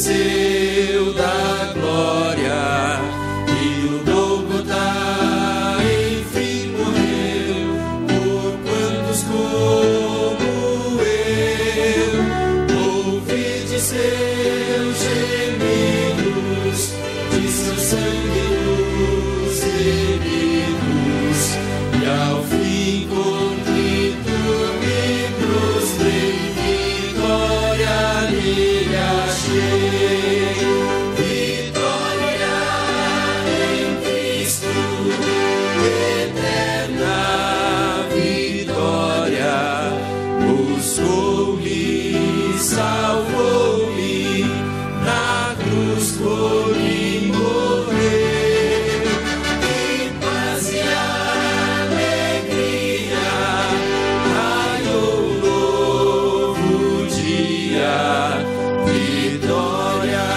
desceu da glória e no Gólgota enfim morreu por quantos como eu. Ouvi de seus gemidos, de seu sangue nos feridos, e ao fim contrito me prostrei, vitória nele achei. Vitória em Cristo, eterna vitória, buscou-me, salvou-me, na cruz por mim morreu. Que paz e alegria, raiou novo dia. Vitória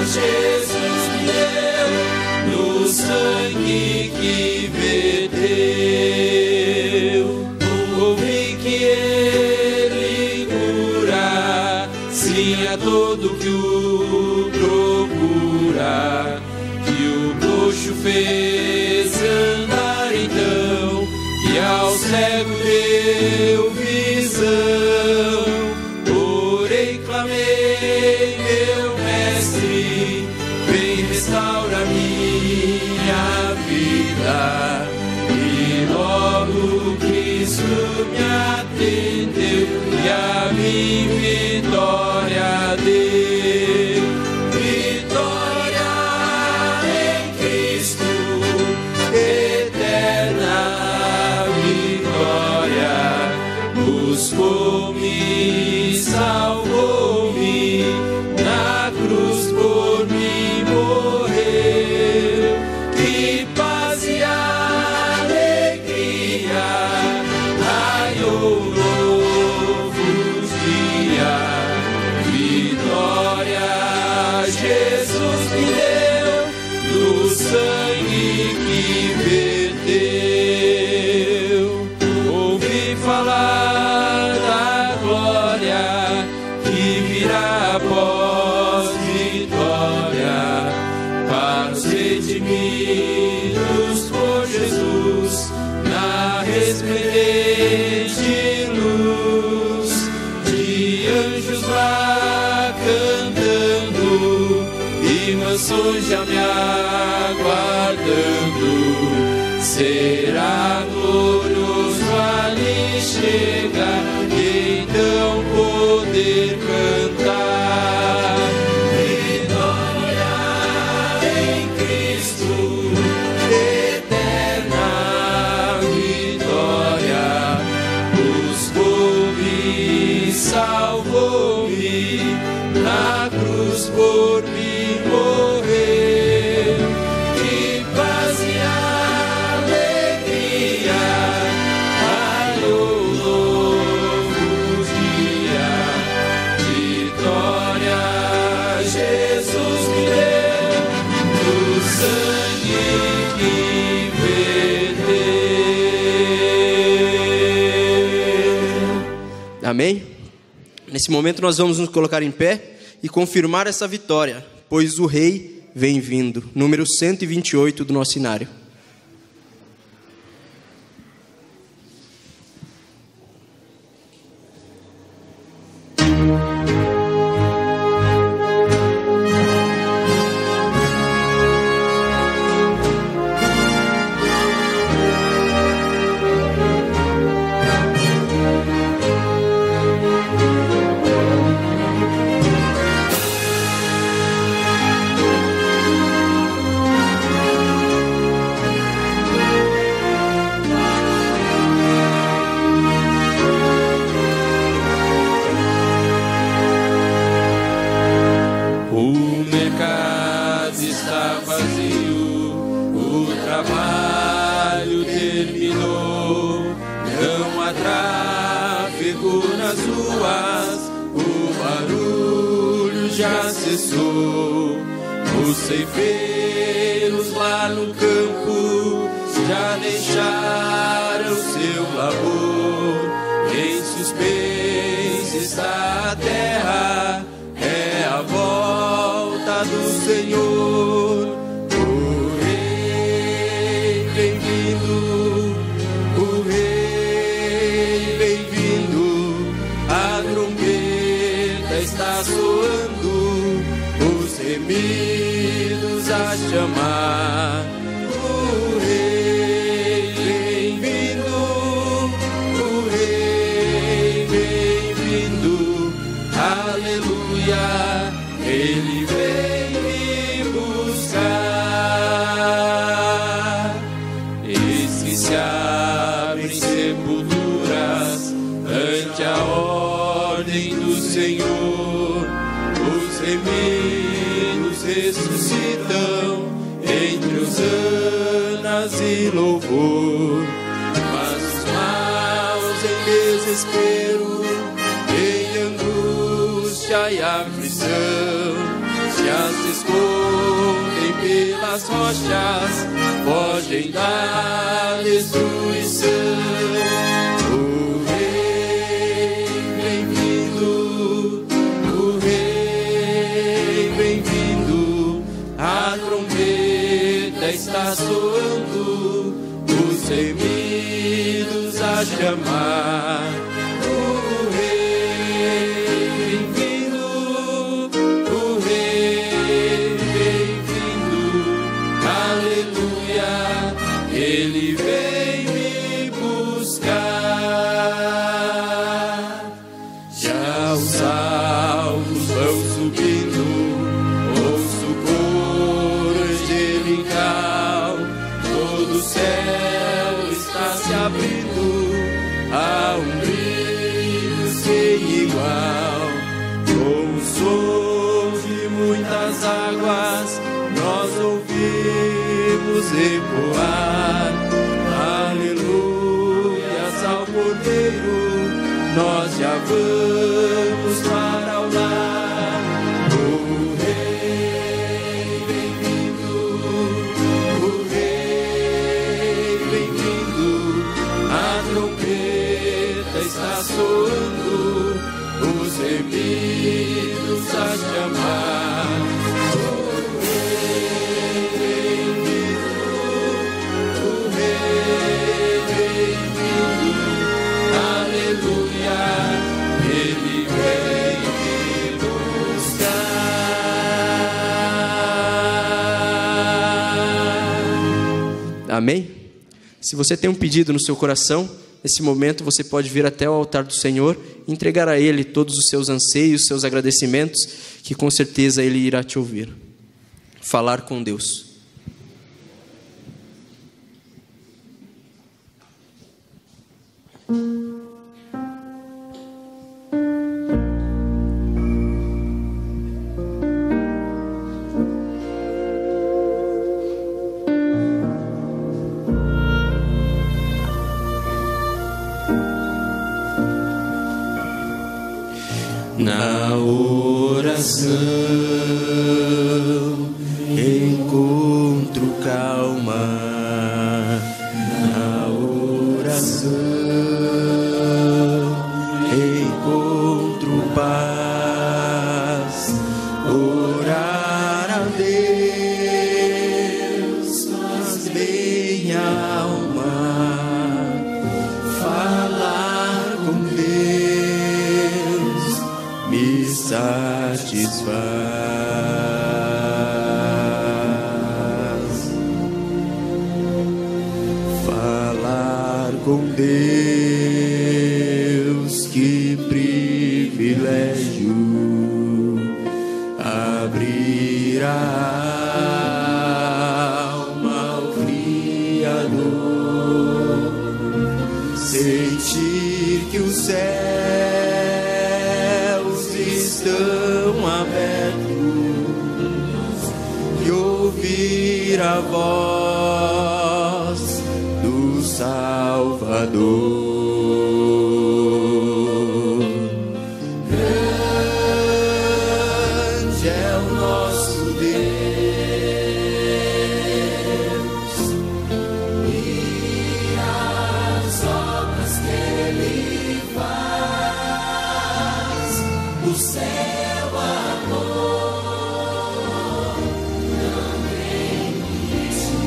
Jesus me deu no sangue que verteu. Ouvi que ele cura, sim, a todo que o procura, que o coxo fez andar então, e ao cego deu visão. Orei, clamei, meu mestre, vem restaura minha vida. E logo Cristo me atendeu e a mim vitória deu. Vitória em Cristo, eterna vitória, buscou-me, salvou-me, na cruz por mim morreu. Que paz e alegria, raiou novo dia. Vitória Jesus me deu do sangue que verteu. Ouvi falar da glória que virá após vitória, para os redimidos por Jesus, na resplendente luz, de anjos lá cantando e mansões já me aguardando. Será glorioso ali chegar e então poder cantar. Vitória em Cristo, eterna vitória, buscou-me, salvou-me, na cruz por mim morreu. Que paz e alegria, raiou novo dia. Vitória Jesus me deu do sangue que verteu. Amém? Nesse momento nós vamos nos colocar em pé e confirmar essa vitória, pois o Rei vem vindo. Número 128 do nosso inário. Os ceifeiros lá no campo já deixaram seu labor. Em suspense está a terra, é a voz do Senhor. vindo, o Rei vem vindo, a trombeta está soando, os remidos a chamar. O Rei vem vindo, o Rei vem vindo, aleluia, Ele vem me buscar. Eis que se abrem sepulturas ante a ordem do Senhor, os remidos ressuscitam entre hosanas e louvor. Mas os maus em desespero, em angústia e aflição, já se escondem pelas rochas, fogem da destruição. O Rei vem vindo, o Rei vem vindo, a trombeta está soando, os remidos a chamar. O Rei vem vindo, o Rei vem vindo, aleluia, Ele vem me buscar. Já os salvos vão subindo, ouço o coro angelical, todo o céu está se abrindo, há um brilho sem igual. Com o som de muitas águas nós ouvimos ecoar, aleluias ao Cordeiro, nós já vamos para o lar. O Rei vem vindo, o Rei vem vindo, a trombeta está soando, os remidos a chamar. O Rei vem vindo, o Rei vem vindo, aleluia, Ele vem me buscar. Amém? Se você tem um pedido no seu coração, nesse momento você pode vir até o altar do Senhor e entregar a Ele todos os seus anseios, seus agradecimentos, que com certeza Ele irá te ouvir. Falar com Deus. Na oração encontro calma, na oração encontro paz. Orar a Deus faz bem a alma, falar com Deus me satisfaz. Falar com Deus, que privilégio, abrir a alma ao Criador, sentir que os céus estão abertos e ouvir a voz do Salvador. Grande é o nosso Deus e as obras que Ele faz, o céu amor não tem limite.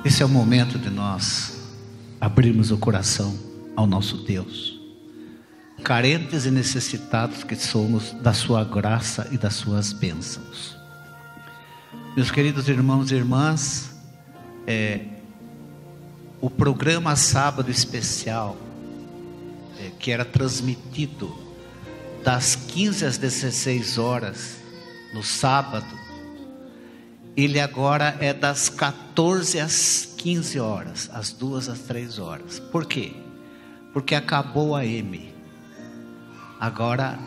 Esse é o momento de nós abrirmos o coração ao nosso Deus, carentes e necessitados que somos da sua graça e das suas bênçãos. Meus queridos irmãos e irmãs, o programa Sábado Especial, que era transmitido das 15 às 16 horas no sábado, ele agora é das 14 às 15 horas, às 2 às 3 horas. Por quê? Porque acabou a AM. Agora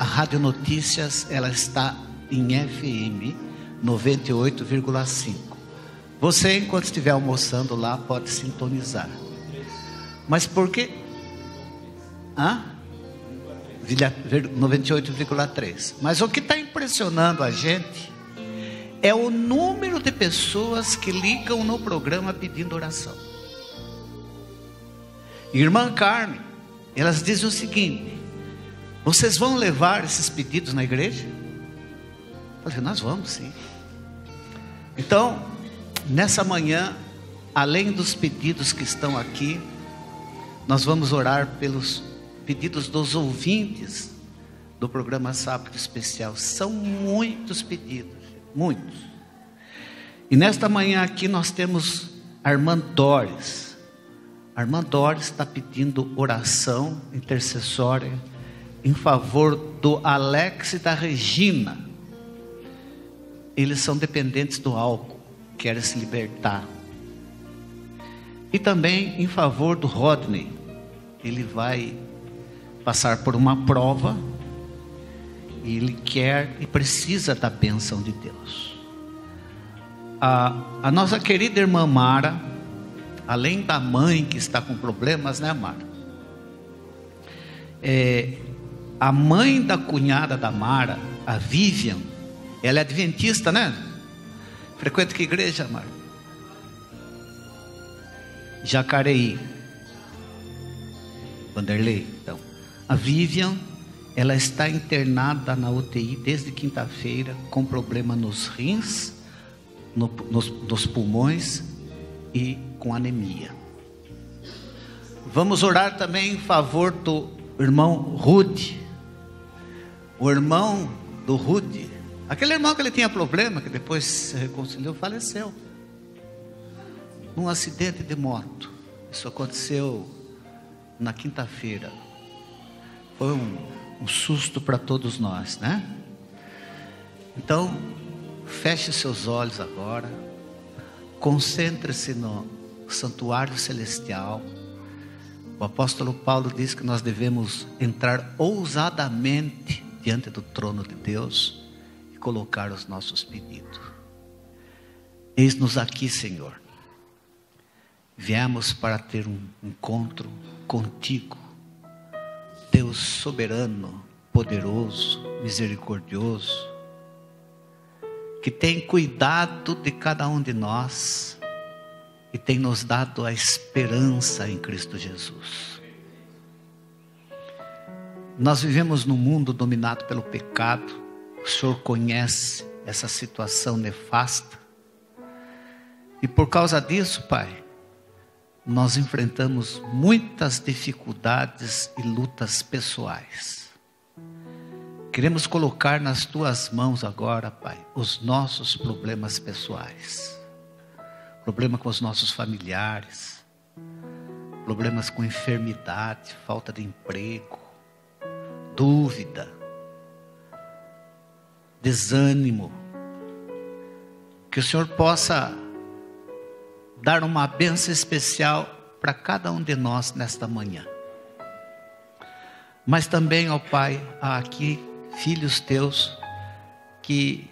a Rádio Notícias, ela está em FM 98,5. Você, enquanto estiver almoçando lá, pode sintonizar. Mas por quê? 98,3. Mas o que está impressionando a gente é o número de pessoas que ligam no programa pedindo oração. Irmã Carmen, elas dizem o seguinte: vocês vão levar esses pedidos na igreja? Eu falei, nós vamos sim. Então, nessa manhã, além dos pedidos que estão aqui, nós vamos orar pelos pedidos dos ouvintes do programa Sábado Especial. São muitos pedidos, muitos. E nesta manhã aqui nós temos a irmã Doris. A irmã Doris está pedindo oração intercessória em favor do Alex e da Regina. Eles são dependentes do álcool, querem se libertar. E também em favor do Rodney. Ele vai passar por uma prova e ele quer e precisa da bênção de Deus. A nossa querida irmã Mara, além da mãe que está com problemas, né, Mara? A mãe da cunhada da Mara, a Vivian, ela é adventista, né? Frequenta que igreja, Mara? Jacareí. Vanderlei, então. A Vivian, ela está internada na UTI desde quinta-feira, com problema nos rins, nos pulmões e com anemia. Vamos orar também em favor do irmão Rude. O irmão do Rude, aquele irmão que ele tinha problema, que depois se reconciliou, faleceu num acidente de moto. Isso aconteceu na quinta-feira. Foi um susto para todos nós, né? Então, feche seus olhos agora, concentre-se no santuário celestial. O apóstolo Paulo diz que nós devemos entrar ousadamente diante do trono de Deus e colocar os nossos pedidos. Eis-nos aqui, Senhor. Viemos para ter um encontro contigo, Deus soberano, poderoso, misericordioso, que tem cuidado de cada um de nós e tem nos dado a esperança em Cristo Jesus. Nós vivemos num mundo dominado pelo pecado. O Senhor conhece essa situação nefasta. E por causa disso, Pai, nós enfrentamos muitas dificuldades e lutas pessoais. Queremos colocar nas Tuas mãos agora, Pai, os nossos problemas pessoais. Problema com os nossos familiares, problemas com enfermidade, falta de emprego, dúvida, desânimo. Que o Senhor possa dar uma bênção especial para cada um de nós nesta manhã. Mas também, ó Pai, há aqui filhos Teus que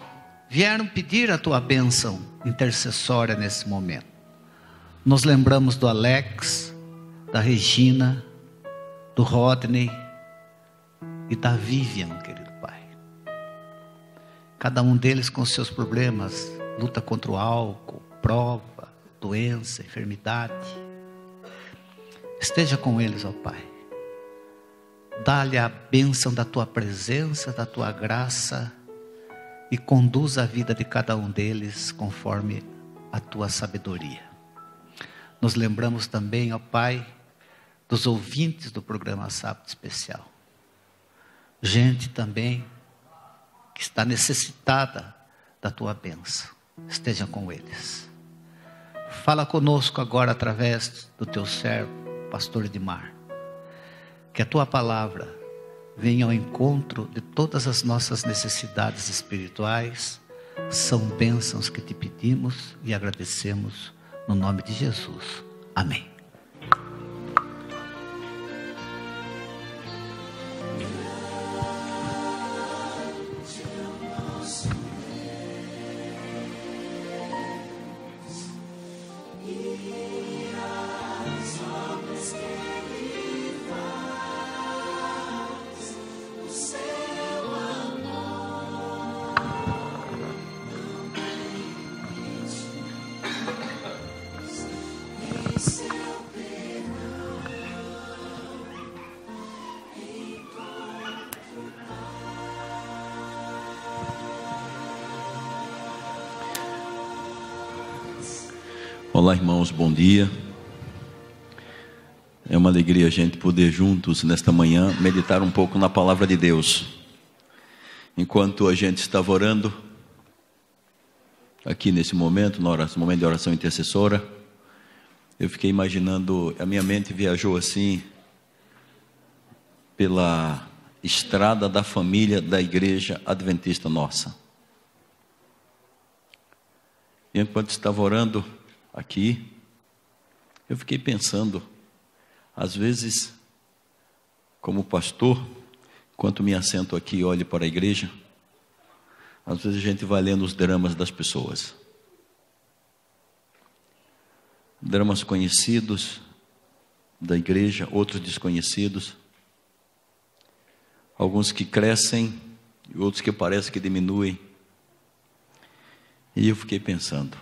vieram pedir a Tua bênção intercessória nesse momento. Nos lembramos do Alex, da Regina, do Rodney e da Vivian, querido Pai. Cada um deles com seus problemas, luta contra o álcool, prova, doença, enfermidade. Esteja com eles, ó Pai. Dá-lhe a bênção da Tua presença, da Tua graça, e conduza a vida de cada um deles conforme a Tua sabedoria. nos lembramos também, ó Pai, dos ouvintes do programa Sábado Especial. Gente também que está necessitada da tua bênção. Esteja com eles. Fala conosco agora através do teu servo, pastor Edmar. Que a tua palavra venha ao encontro de todas as nossas necessidades espirituais. São bênçãos que te pedimos e agradecemos no nome de Jesus. Amém. Olá, irmãos, bom dia. É uma alegria a gente poder juntos nesta manhã meditar um pouco na palavra de Deus. Enquanto a gente estava orando aqui nesse momento, no momento de oração intercessora, eu fiquei imaginando, a minha mente viajou assim pela estrada da família da igreja adventista nossa. E enquanto estava orando aqui, eu fiquei pensando, às vezes, como pastor, enquanto me assento aqui e olho para a igreja, às vezes a gente vai lendo os dramas das pessoas. Dramas conhecidos da igreja, outros desconhecidos. Alguns que crescem e outros que parece que diminuem. E eu fiquei pensando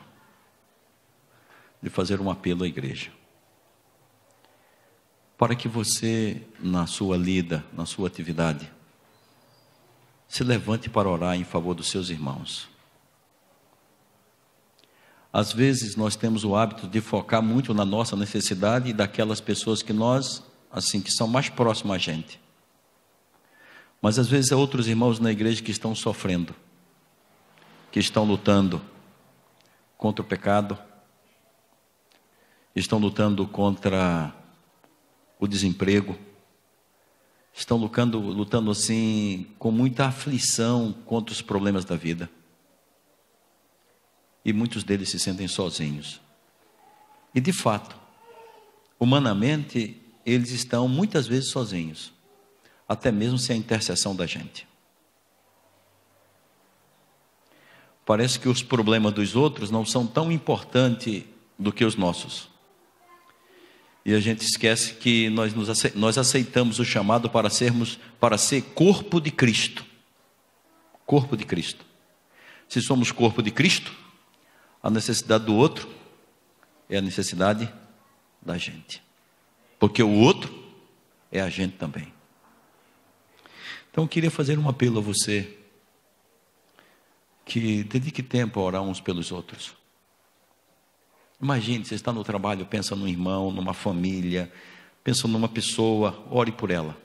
de fazer um apelo à igreja, para que você, na sua lida, na sua atividade, se levante para orar em favor dos seus irmãos. Às vezes nós temos o hábito de focar muito na nossa necessidade e daquelas pessoas que nós, assim, que são mais próximas a gente. Mas às vezes há outros irmãos na igreja que estão sofrendo, que estão lutando contra o pecado, estão lutando contra o desemprego, estão lutando assim, com muita aflição contra os problemas da vida. E muitos deles se sentem sozinhos. E de fato, humanamente, eles estão muitas vezes sozinhos, até mesmo sem a intercessão da gente. Parece que os problemas dos outros não são tão importantes do que os nossos. E a gente esquece que nós aceitamos o chamado para ser corpo de Cristo. Corpo de Cristo. Se somos corpo de Cristo, a necessidade do outro é a necessidade da gente. Porque o outro é a gente também. Então eu queria fazer um apelo a você, que dedique tempo a orar uns pelos outros. Imagine, você está no trabalho, pensa num irmão, numa família, pensa numa pessoa, ore por ela.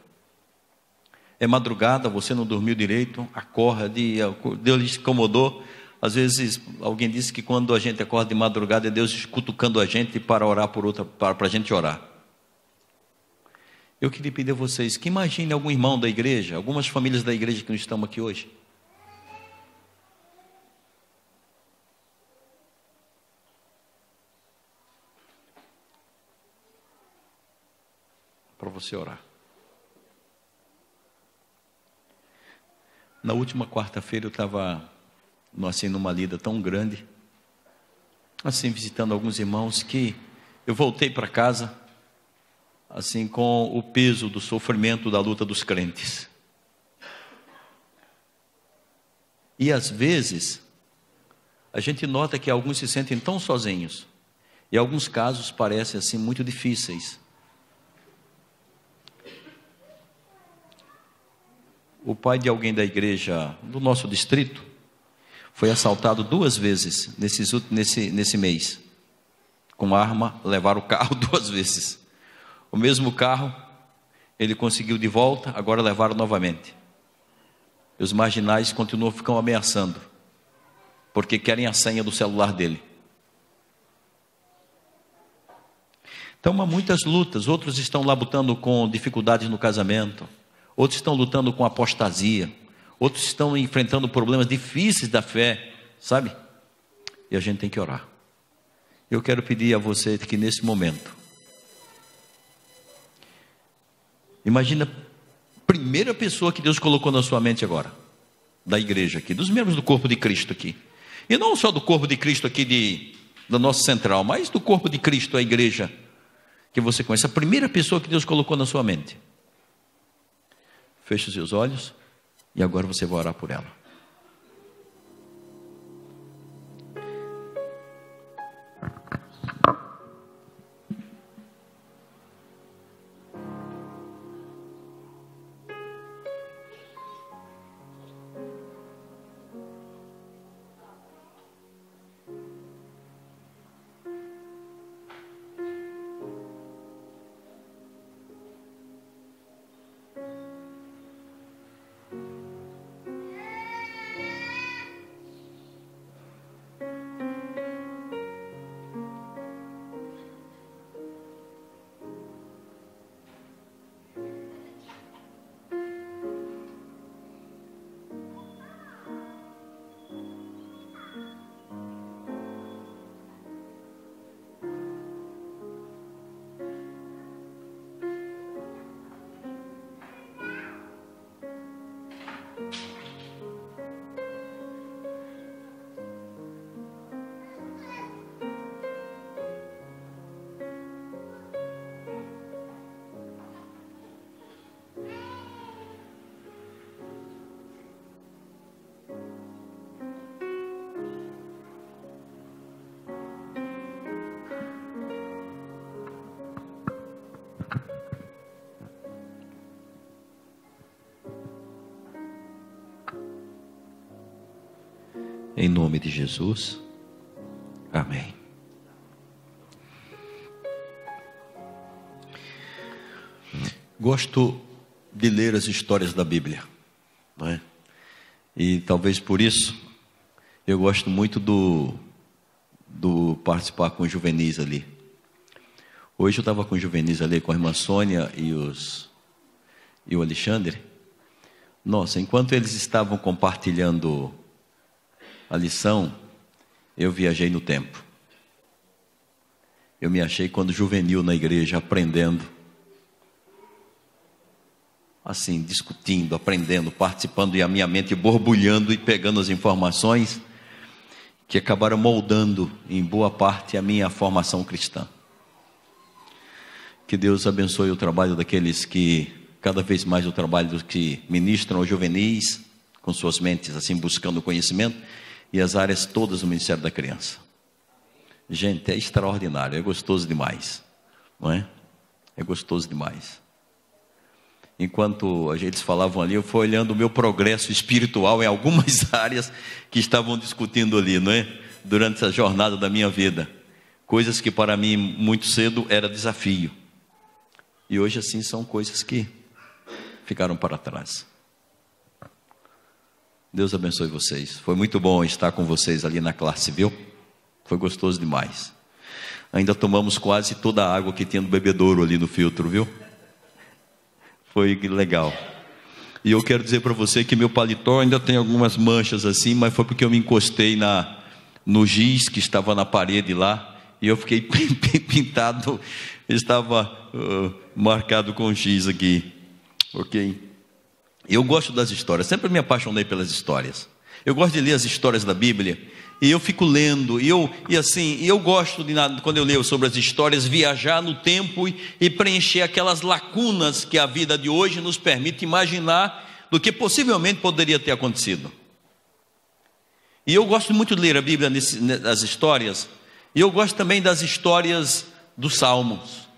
É madrugada, você não dormiu direito, acorda, Deus lhe incomodou. Às vezes alguém disse que quando a gente acorda de madrugada é Deus cutucando a gente para orar por outra, para a gente orar. Eu queria pedir a vocês que imagine algum irmão da igreja, algumas famílias da igreja que não estão aqui hoje. Para você orar. Na última quarta-feira eu estava assim numa lida tão grande, assim visitando alguns irmãos, que eu voltei para casa assim com o peso do sofrimento da luta dos crentes. E às vezes a gente nota que alguns se sentem tão sozinhos, e alguns casos parecem assim muito difíceis. O pai de alguém da igreja do nosso distrito foi assaltado 2 vezes nesse mês, com arma, levaram o carro 2 vezes. O mesmo carro, ele conseguiu de volta, agora levaram novamente. E os marginais continuam ficando ameaçando, porque querem a senha do celular dele. Então há muitas lutas. Outros estão lá lutando com dificuldades no casamento, outros estão lutando com apostasia, outros estão enfrentando problemas difíceis da fé, sabe? E a gente tem que orar. Eu quero pedir a você que nesse momento, imagina a primeira pessoa que Deus colocou na sua mente agora, da igreja aqui, dos membros do corpo de Cristo aqui. E não só do corpo de Cristo aqui da nossa central, mas do corpo de Cristo, a igreja que você conhece. A primeira pessoa que Deus colocou na sua mente. Feche os seus olhos e agora você vai orar por ela. Em nome de Jesus, amém. Gosto de ler as histórias da Bíblia, não é? E talvez por isso eu gosto muito do participar com os juvenis ali. Hoje eu estava com os juvenis ali, com a irmã Sônia e o Alexandre. Nossa, enquanto eles estavam compartilhando a lição, eu viajei no tempo. Eu me achei quando juvenil na igreja, aprendendo, assim, discutindo, aprendendo, participando, e a minha mente borbulhando e pegando as informações que acabaram moldando em boa parte a minha formação cristã. Que Deus abençoe o trabalho daqueles que, cada vez mais o trabalho dos que ministram aos juvenis, com suas mentes assim buscando conhecimento, e as áreas todas do Ministério da Criança. Gente, é extraordinário, é gostoso demais, não é? É gostoso demais. Enquanto eles falavam ali, eu fui olhando o meu progresso espiritual em algumas áreas que estavam discutindo ali, não é? Durante essa jornada da minha vida. Coisas que para mim muito cedo era desafio. E hoje assim são coisas que ficaram para trás. Deus abençoe vocês. Foi muito bom estar com vocês ali na classe, viu? Foi gostoso demais. Ainda tomamos quase toda a água que tinha no bebedouro ali no filtro, viu? Foi legal. E eu quero dizer para você que meu paletó ainda tem algumas manchas assim, mas foi porque eu me encostei no giz que estava na parede lá, e eu fiquei pintado, estava marcado com giz aqui, ok? Eu gosto das histórias, sempre me apaixonei pelas histórias. Eu gosto de ler as histórias da Bíblia, e eu fico lendo, e eu gosto de, quando eu leio sobre as histórias, viajar no tempo e preencher aquelas lacunas que a vida de hoje nos permite imaginar do que possivelmente poderia ter acontecido. E eu gosto muito de ler a Bíblia nas histórias, e eu gosto também das histórias dos Salmos.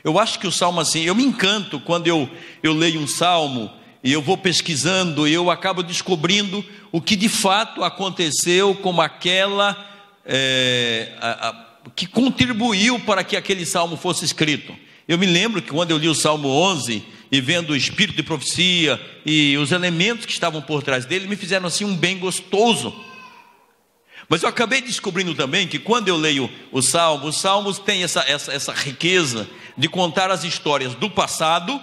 Eu acho que o Salmo assim, eu me encanto quando eu leio um Salmo, e eu vou pesquisando, e eu acabo descobrindo o que de fato aconteceu, como que contribuiu para que aquele salmo fosse escrito. Eu me lembro que quando eu li o Salmo 11, e vendo o espírito de profecia e os elementos que estavam por trás dele, me fizeram assim um bem gostoso. Mas eu acabei descobrindo também que quando eu leio os Salmos têm essa riqueza de contar as histórias do passado,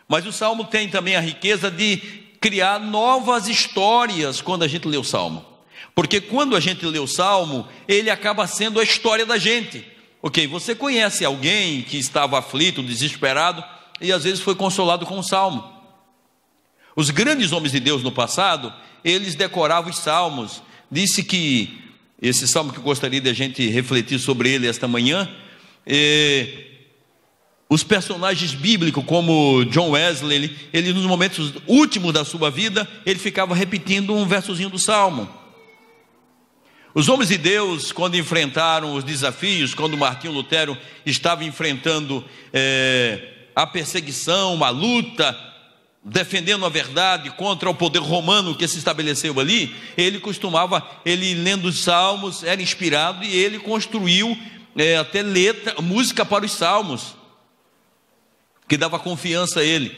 mas o Salmo tem também a riqueza de criar novas histórias quando a gente lê o Salmo. Porque quando a gente lê o Salmo, ele acaba sendo a história da gente. Ok, você conhece alguém que estava aflito, desesperado, e às vezes foi consolado com um salmo. Os grandes homens de Deus no passado, eles decoravam os salmos. Disse que, esse salmo que eu gostaria de a gente refletir sobre ele esta manhã, os personagens bíblicos, como John Wesley, ele nos momentos últimos da sua vida, ele ficava repetindo um versozinho do salmo. Os homens de Deus, quando enfrentaram os desafios, quando Martinho Lutero estava enfrentando a perseguição, a luta, defendendo a verdade contra o poder romano que se estabeleceu ali, ele lendo os salmos, era inspirado, e ele construiu até música para os salmos, que dava confiança a ele.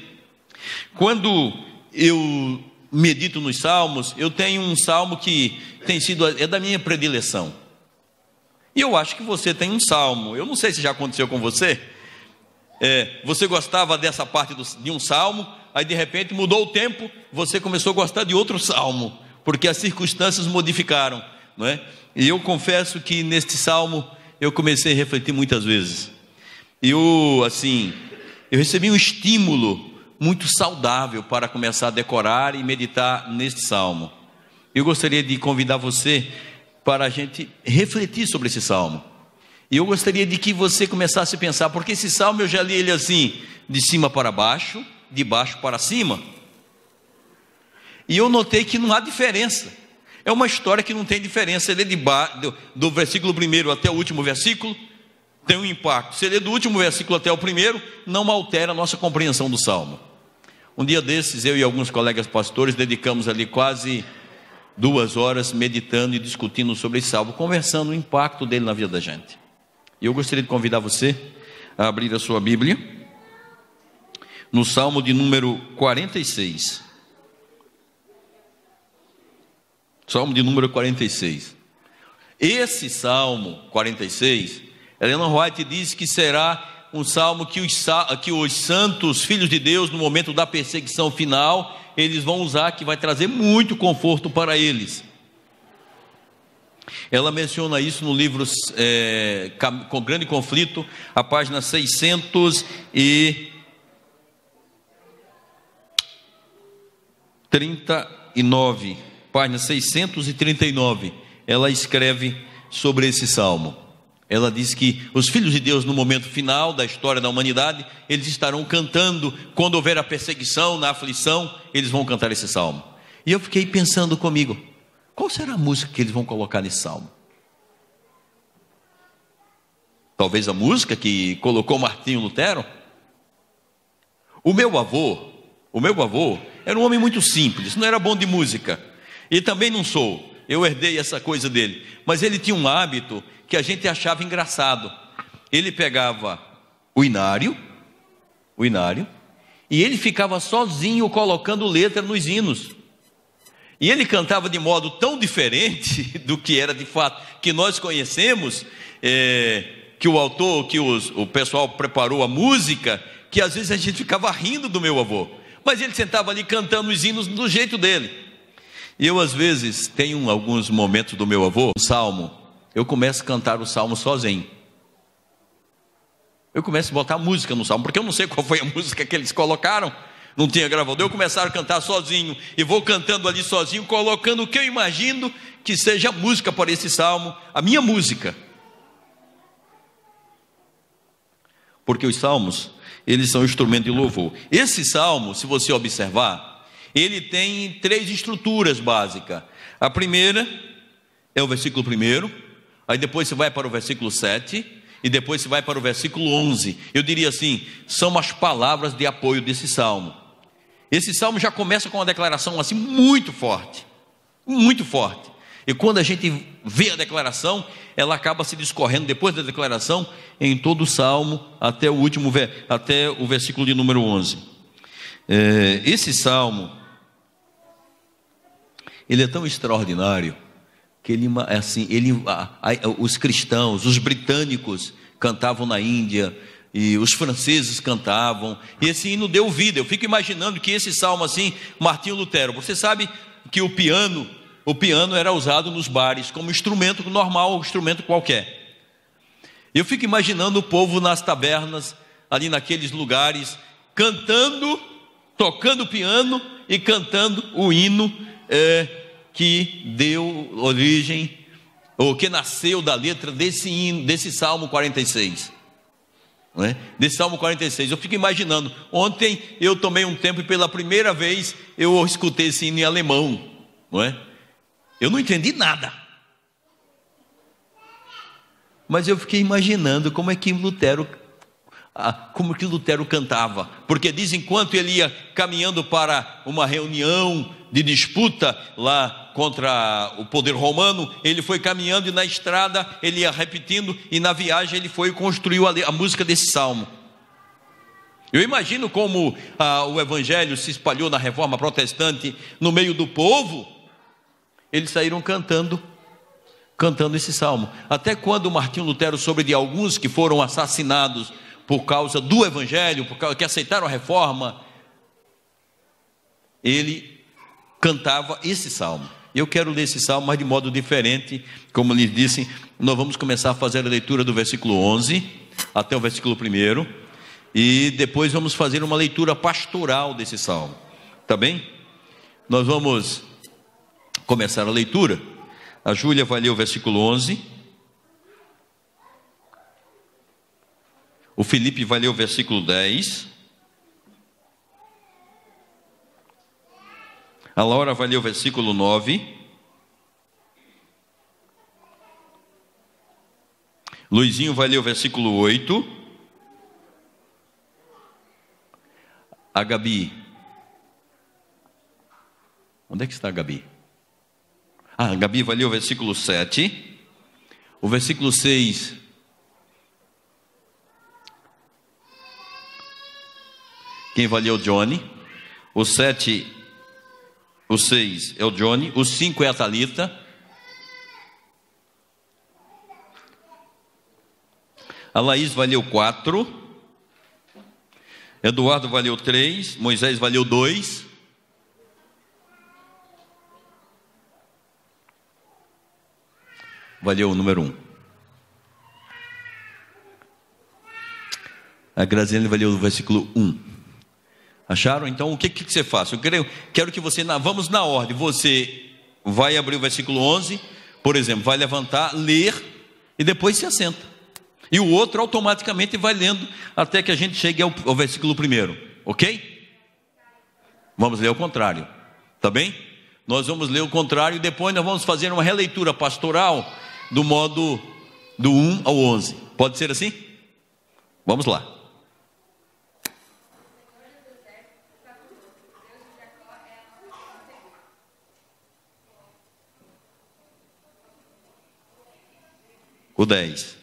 Quando eu medito nos salmos, eu tenho um salmo que é da minha predileção, e eu acho que você tem um salmo. Eu não sei se já aconteceu com você, você gostava dessa parte de um salmo, aí de repente mudou o tempo, você começou a gostar de outro salmo, porque as circunstâncias modificaram, não é? E eu confesso que neste salmo eu comecei a refletir muitas vezes, e eu recebi um estímulo muito saudável para começar a decorar e meditar neste salmo. Eu gostaria de convidar você para a gente refletir sobre esse salmo. E eu gostaria de que você começasse a pensar, porque esse salmo eu já li ele assim, de cima para baixo, de baixo para cima. E eu notei que não há diferença. É uma história que não tem diferença. Ele do versículo 1 até o último versículo, tem um impacto. Se ele do último versículo até o primeiro, não altera a nossa compreensão do salmo. Um dia desses, eu e alguns colegas pastores dedicamos ali quase 2 horas meditando e discutindo sobre esse salmo, conversando o impacto dele na vida da gente. E eu gostaria de convidar você a abrir a sua Bíblia no Salmo de número 46. Salmo de número 46. Esse Salmo 46, Ellen White diz que será um salmo que os santos filhos de Deus, no momento da perseguição final, eles vão usar, que vai trazer muito conforto para eles. Ela menciona isso no livro Com Grande Conflito, a página 639, página 639, ela escreve sobre esse salmo. Ela diz que os filhos de Deus, no momento final da história da humanidade, eles estarão cantando, quando houver a perseguição, na aflição, eles vão cantar esse salmo. E eu fiquei pensando comigo, qual será a música que eles vão colocar nesse salmo? Talvez a música que colocou Martinho Lutero? O meu avô era um homem muito simples, não era bom de música, e também não sou, eu herdei essa coisa dele, mas ele tinha um hábito que a gente achava engraçado. Ele pegava o inário, e ele ficava sozinho colocando letra nos hinos, e ele cantava de modo tão diferente do que era de fato, que nós conhecemos, que o autor, que o pessoal preparou a música, que às vezes a gente ficava rindo do meu avô, mas ele sentava ali cantando os hinos do jeito dele. E eu às vezes tenho alguns momentos do meu avô, um salmo, eu começo a cantar o salmo sozinho. Eu começo a botar música no salmo, porque eu não sei qual foi a música que eles colocaram, não tinha gravador, eu começaram a cantar sozinho, e vou cantando ali sozinho, colocando o que eu imagino que seja a música para esse salmo, a minha música. Porque os salmos, eles são instrumento de louvor. Esse salmo, se você observar, ele tem 3 estruturas básicas. A primeira é o versículo 1, aí depois você vai para o versículo 7, e depois você vai para o versículo 11. Eu diria assim, são as palavras de apoio desse salmo. Esse salmo já começa com uma declaração assim muito forte, E quando a gente vê a declaração, ela acaba se discorrendo depois da declaração em todo o Salmo, até o último, até o versículo de número 11. Esse Salmo, ele é tão extraordinário, que os cristãos, os britânicos cantavam na Índia, e os franceses cantavam, e esse hino deu vida. Eu fico imaginando que esse salmo assim, Martinho Lutero, você sabe que o piano era usado nos bares como instrumento normal, instrumento qualquer. Eu fico imaginando o povo nas tabernas, ali naqueles lugares, cantando, tocando piano e cantando o hino que deu origem, ou que nasceu da letra desse hino, desse Salmo 46. Não é? Desse Salmo 46, eu fico imaginando. Ontem eu tomei um tempo e pela primeira vez eu escutei esse hino em alemão, não é? Eu não entendi nada, mas eu fiquei imaginando como que Lutero cantava, porque diz, enquanto ele ia caminhando para uma reunião de disputa lá contra o poder romano, ele foi caminhando e na estrada ele ia repetindo, e na viagem ele foi e construiu a música desse salmo. Eu imagino como o evangelho se espalhou na reforma protestante no meio do povo. Eles saíram cantando esse salmo, até quando Martinho Lutero soube de alguns que foram assassinados por causa do evangelho, por causa que aceitaram a reforma, ele cantava esse salmo. Eu quero ler esse salmo, mas de modo diferente. Como lhes disse, nós vamos começar a fazer a leitura do versículo 11 até o versículo 1, e depois vamos fazer uma leitura pastoral desse salmo, tá bem? Nós vamos começar a leitura. A Júlia vai ler o versículo 11, o Felipe vai ler o versículo 10, a Laura vai ler o versículo 9, Luizinho vai ler o versículo 8, a Gabi, onde é que está a Gabi? A Gabi vai ler o versículo 7, o versículo 6, quem vai ler é o Johnny, o 7, o 6 é o Johnny, o 5 é a Thalita, a Laís vai ler o 4, Eduardo vai ler o 3, Moisés vai ler o 2, vai ler o número 1, a Graziane vai ler o versículo 1. Acharam? Então o que você faz? Eu quero que você, vamos na ordem. Você vai abrir o versículo 11, por exemplo, vai levantar, ler e depois se assenta. E o outro automaticamente vai lendo até que a gente chegue ao versículo 1, ok? Vamos ler ao contrário, tá bem? Nós vamos ler o contrário e depois nós vamos fazer uma releitura pastoral do modo do 1 ao 11. Pode ser assim? Vamos lá. O 10.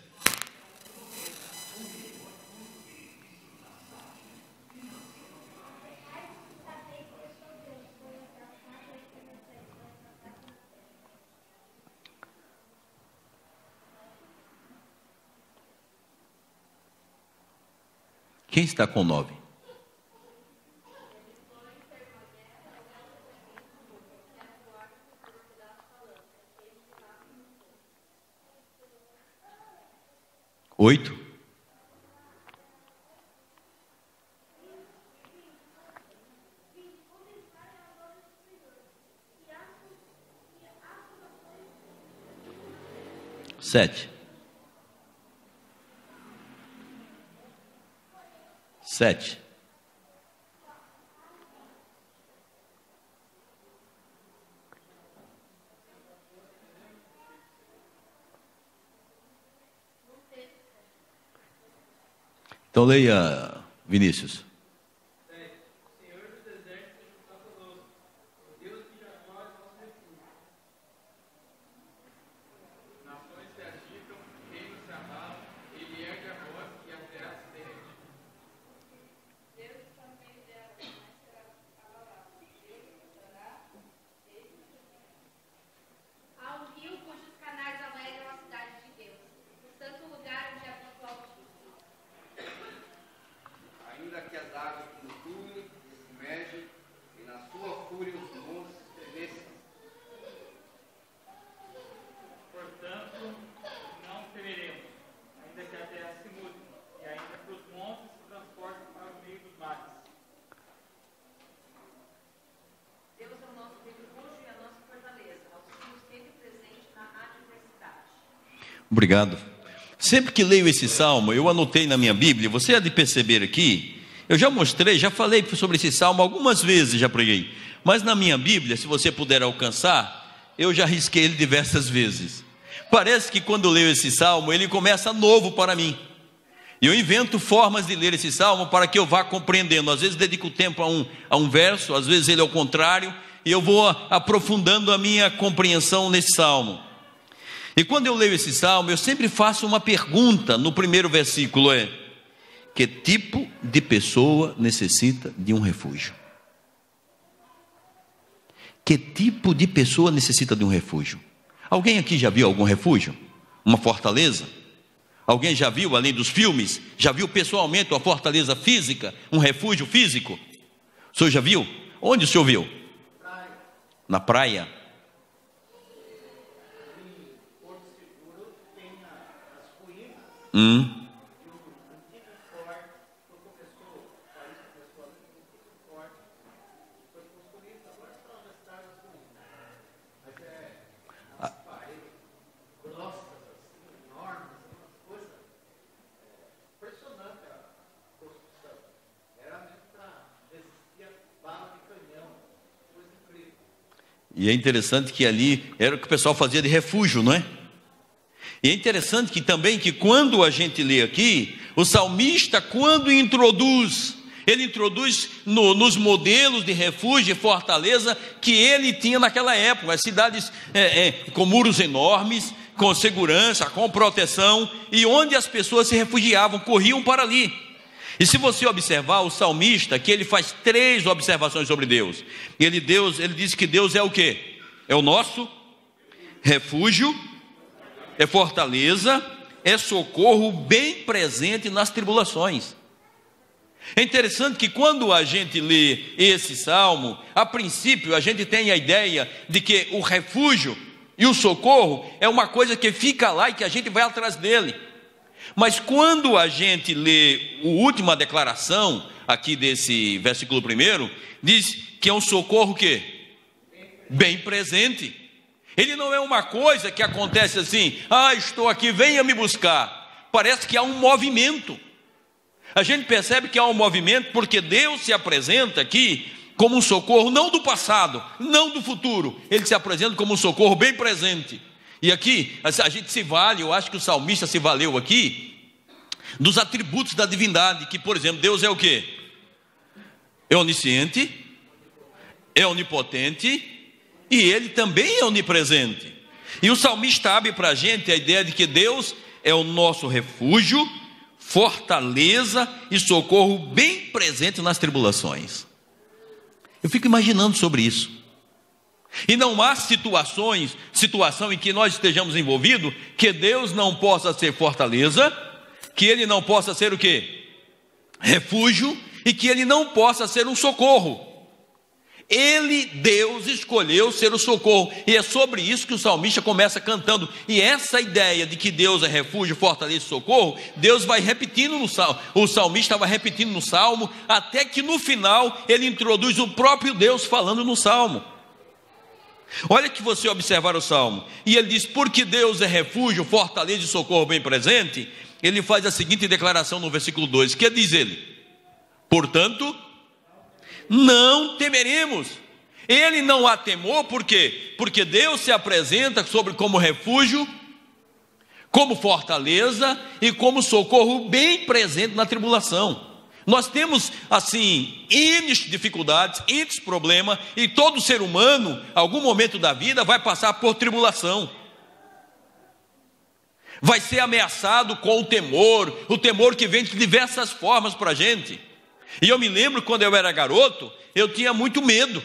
Quem está com 9? Oito? Sete? Sete? Então leia, Vinícius. Obrigado. Sempre que leio esse salmo, eu anotei na minha Bíblia, você há de perceber aqui, eu já mostrei, já falei sobre esse salmo algumas vezes, já preguei, mas na minha Bíblia, se você puder alcançar, eu já risquei ele diversas vezes. Parece que quando eu leio esse salmo, ele começa novo para mim. E eu invento formas de ler esse salmo para que eu vá compreendendo. Às vezes dedico tempo a um verso, às vezes ele é o contrário, e eu vou aprofundando a minha compreensão nesse salmo. E quando eu leio esse salmo, eu sempre faço uma pergunta no primeiro versículo: que tipo de pessoa necessita de um refúgio? Que tipo de pessoa necessita de um refúgio? Alguém aqui já viu algum refúgio? Uma fortaleza? Alguém já viu, além dos filmes, já viu pessoalmente uma fortaleza física, um refúgio físico? O senhor já viu? Onde o senhor viu? Na praia? E é interessante que ali era o que o pessoal fazia de refúgio, não é? E é interessante que também que quando a gente lê aqui, o salmista, quando introduz, ele introduz nos modelos de refúgio e fortaleza que ele tinha naquela época, as cidades com muros enormes, com segurança, com proteção, e onde as pessoas se refugiavam, corriam para ali. E se você observar o salmista, que ele faz 3 observações sobre Deus. Ele diz que Deus é o quê? É o nosso refúgio, é fortaleza, é socorro bem presente nas tribulações. É interessante que quando a gente lê esse salmo, a princípio a gente tem a ideia de que o refúgio e o socorro é uma coisa que fica lá e que a gente vai atrás dele. Mas quando a gente lê a última declaração aqui desse versículo 1, diz que é um socorro que bem presente. Ele não é uma coisa que acontece assim: estou aqui, venha me buscar. Parece que há um movimento. A gente percebe que há um movimento porque Deus se apresenta aqui como um socorro não do passado, não do futuro. Ele se apresenta como um socorro bem presente. E aqui a gente se vale, eu acho que o salmista se valeu aqui dos atributos da divindade, que, por exemplo, Deus é o quê? É onisciente, é onipotente e ele também é onipresente. E o salmista abre para a gente a ideia de que Deus é o nosso refúgio, fortaleza e socorro bem presente nas tribulações. Eu fico imaginando sobre isso. E não há situação em que nós estejamos envolvidos, que Deus não possa ser fortaleza, que Ele não possa ser o quê? Refúgio, e que Ele não possa ser um socorro. Deus, escolheu ser o socorro, e é sobre isso que o salmista começa cantando. E essa ideia de que Deus é refúgio, fortaleza e socorro, Deus vai repetindo no salmo, o salmista vai repetindo no salmo, até que no final ele introduz o próprio Deus falando no salmo. Olha que você observar o salmo, e ele diz: porque Deus é refúgio, fortaleza e socorro bem presente. Ele faz a seguinte declaração no versículo 2, que diz ele: portanto, não temeremos. Ele não há temor, por quê? Porque Deus se apresenta como refúgio, como fortaleza e como socorro bem presente na tribulação. Nós temos, assim, N dificuldades, N problemas, e todo ser humano, em algum momento da vida, vai passar por tribulação. Vai ser ameaçado com o temor que vem de diversas formas para a gente. E eu me lembro, quando eu era garoto, eu tinha muito medo.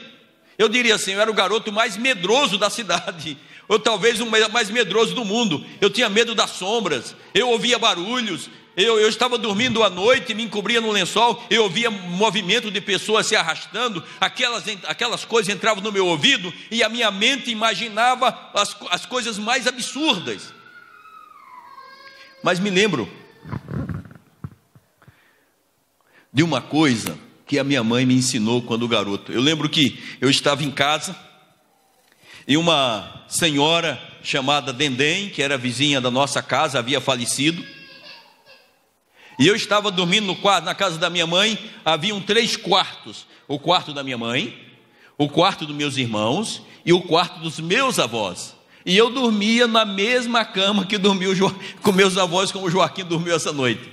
Eu diria assim, eu era o garoto mais medroso da cidade, ou talvez o mais medroso do mundo. Eu tinha medo das sombras, eu ouvia barulhos. Eu estava dormindo à noite, me encobria no lençol, eu ouvia movimento de pessoas se arrastando, aquelas coisas entravam no meu ouvido, e a minha mente imaginava as coisas mais absurdas. Mas me lembro de uma coisa que a minha mãe me ensinou quando garoto. Eu lembro que eu estava em casa, e uma senhora chamada Dendém, que era vizinha da nossa casa, havia falecido. E eu estava dormindo no quarto, na casa da minha mãe. Haviam 3 quartos: o quarto da minha mãe, o quarto dos meus irmãos e o quarto dos meus avós. E eu dormia na mesma cama que dormiu com meus avós, como o Joaquim dormiu essa noite.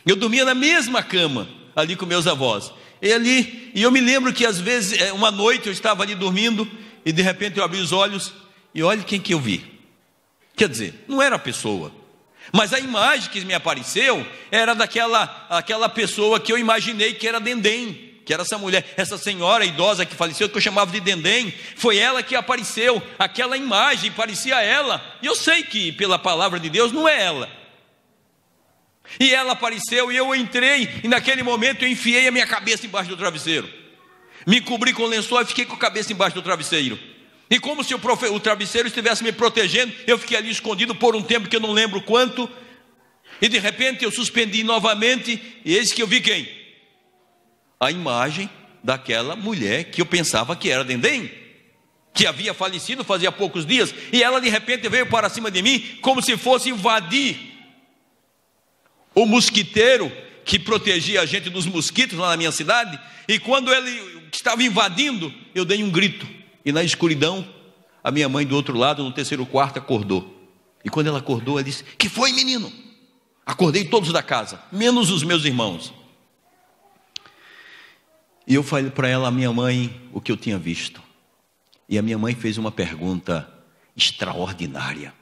Eu dormia na mesma cama ali com meus avós. E eu me lembro que às vezes, uma noite eu estava ali dormindo e de repente eu abri os olhos e olha quem que eu vi. Quer dizer, não era a pessoa, mas a imagem que me apareceu era aquela pessoa que eu imaginei que era Dendém, que era essa mulher, essa senhora idosa que faleceu, que eu chamava de Dendém. Foi ela que apareceu, aquela imagem parecia ela, e eu sei que pela palavra de Deus não é ela. E ela apareceu e eu entrei, e naquele momento eu enfiei a minha cabeça embaixo do travesseiro, me cobri com o lençol e fiquei com a cabeça embaixo do travesseiro. E como se o travesseiro estivesse me protegendo, eu fiquei ali escondido por um tempo que eu não lembro quanto. E de repente eu suspendi novamente, e eis que eu vi quem? A imagem daquela mulher que eu pensava que era Dendém, que havia falecido fazia poucos dias. E ela de repente veio para cima de mim, como se fosse invadir o mosquiteiro que protegia a gente dos mosquitos lá na minha cidade. E quando ele estava invadindo, eu dei um grito. E na escuridão, a minha mãe do outro lado, no 3º quarto, acordou. E quando ela acordou, ela disse: que foi, menino? Acordei todos da casa, menos os meus irmãos. E eu falei para ela, a minha mãe, o que eu tinha visto. E a minha mãe fez uma pergunta extraordinária,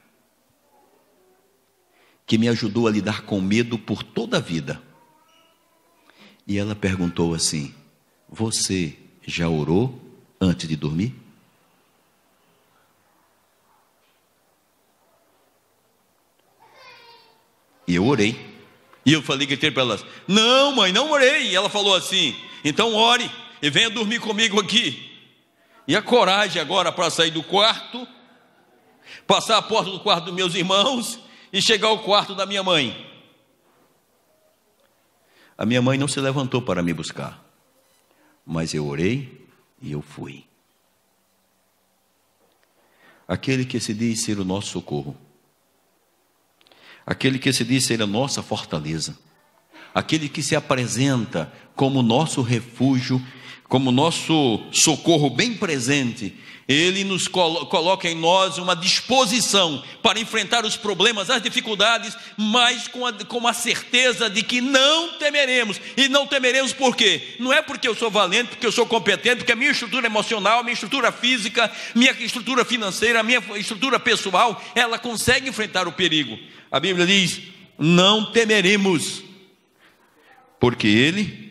que me ajudou a lidar com medo por toda a vida. E ela perguntou assim: você já orou antes de dormir? E eu orei. E eu gritei para ela: não, mãe, não orei. E ela falou assim: então ore e venha dormir comigo aqui. E a coragem agora para sair do quarto, passar a porta do quarto dos meus irmãos e chegar ao quarto da minha mãe. A minha mãe não se levantou para me buscar, mas eu orei e eu fui. Aquele que se diz ser o nosso socorro, aquele que se diz ser a nossa fortaleza, aquele que se apresenta como nosso refúgio, como nosso socorro bem presente, ele nos coloca em nós uma disposição para enfrentar os problemas, as dificuldades, mas com a certeza de que não temeremos. E não temeremos por quê? Não é porque eu sou valente, porque eu sou competente, porque a minha estrutura emocional, a minha estrutura física, minha estrutura financeira, a minha estrutura pessoal, ela consegue enfrentar o perigo. A Bíblia diz: não temeremos, porque Ele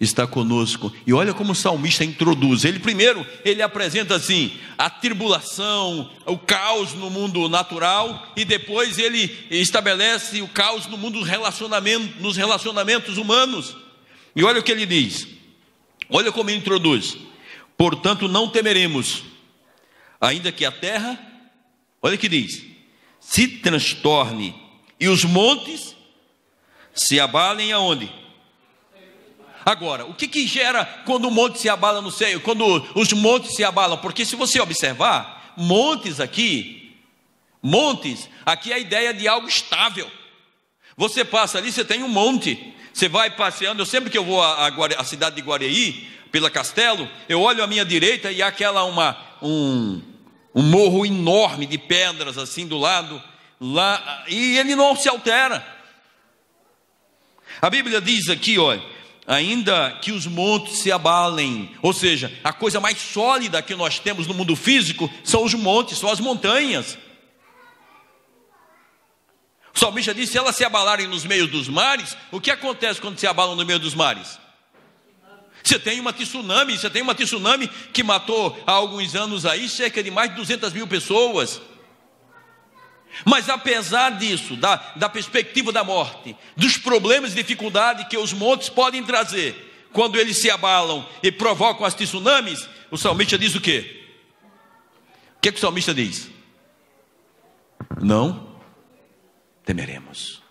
está conosco. E olha como o salmista introduz. Ele apresenta assim a tribulação, o caos no mundo natural, e depois ele estabelece o caos no mundo nos relacionamentos humanos. E olha o que ele diz, olha como ele introduz: portanto não temeremos, ainda que a terra, olha o que diz, se transtorne e os montes se abalem aonde? Agora, o que gera quando o monte se abala no céu, quando os montes se abalam? Porque se você observar, montes aqui é a ideia de algo estável. Você passa ali, você tem um monte, você vai passeando. Eu sempre que eu vou à cidade de Guareí, pela Castelo, eu olho à minha direita e há um morro enorme de pedras assim do lado, lá, e ele não se altera. A Bíblia diz aqui, olha, ainda que os montes se abalem, ou seja, a coisa mais sólida que nós temos no mundo físico são os montes, são as montanhas. O salmista diz: se elas se abalarem nos meios dos mares, o que acontece quando se abalam no meio dos mares? Você tem uma tsunami que matou há alguns anos aí cerca de mais de 200 mil pessoas. Mas apesar disso, da perspectiva da morte, dos problemas e dificuldades que os montes podem trazer, quando eles se abalam e provocam as tsunamis, o salmista diz o quê? O que o salmista diz? Não temeremos.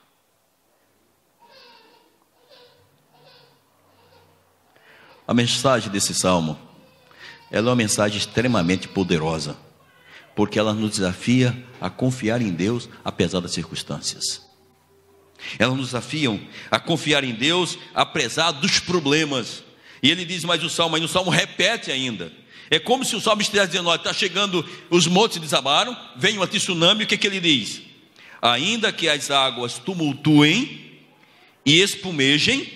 A mensagem desse salmo, ela é uma mensagem extremamente poderosa. Porque ela nos desafia a confiar em Deus apesar das circunstâncias. Elas nos desafiam a confiar em Deus apesar dos problemas. E ele diz mais o Salmo, aí no Salmo repete ainda. É como se o Salmo estivesse dizendo, olha, está chegando, os montes desabaram, vem um tsunami, o que ele diz? Ainda que as águas tumultuem e espumejem,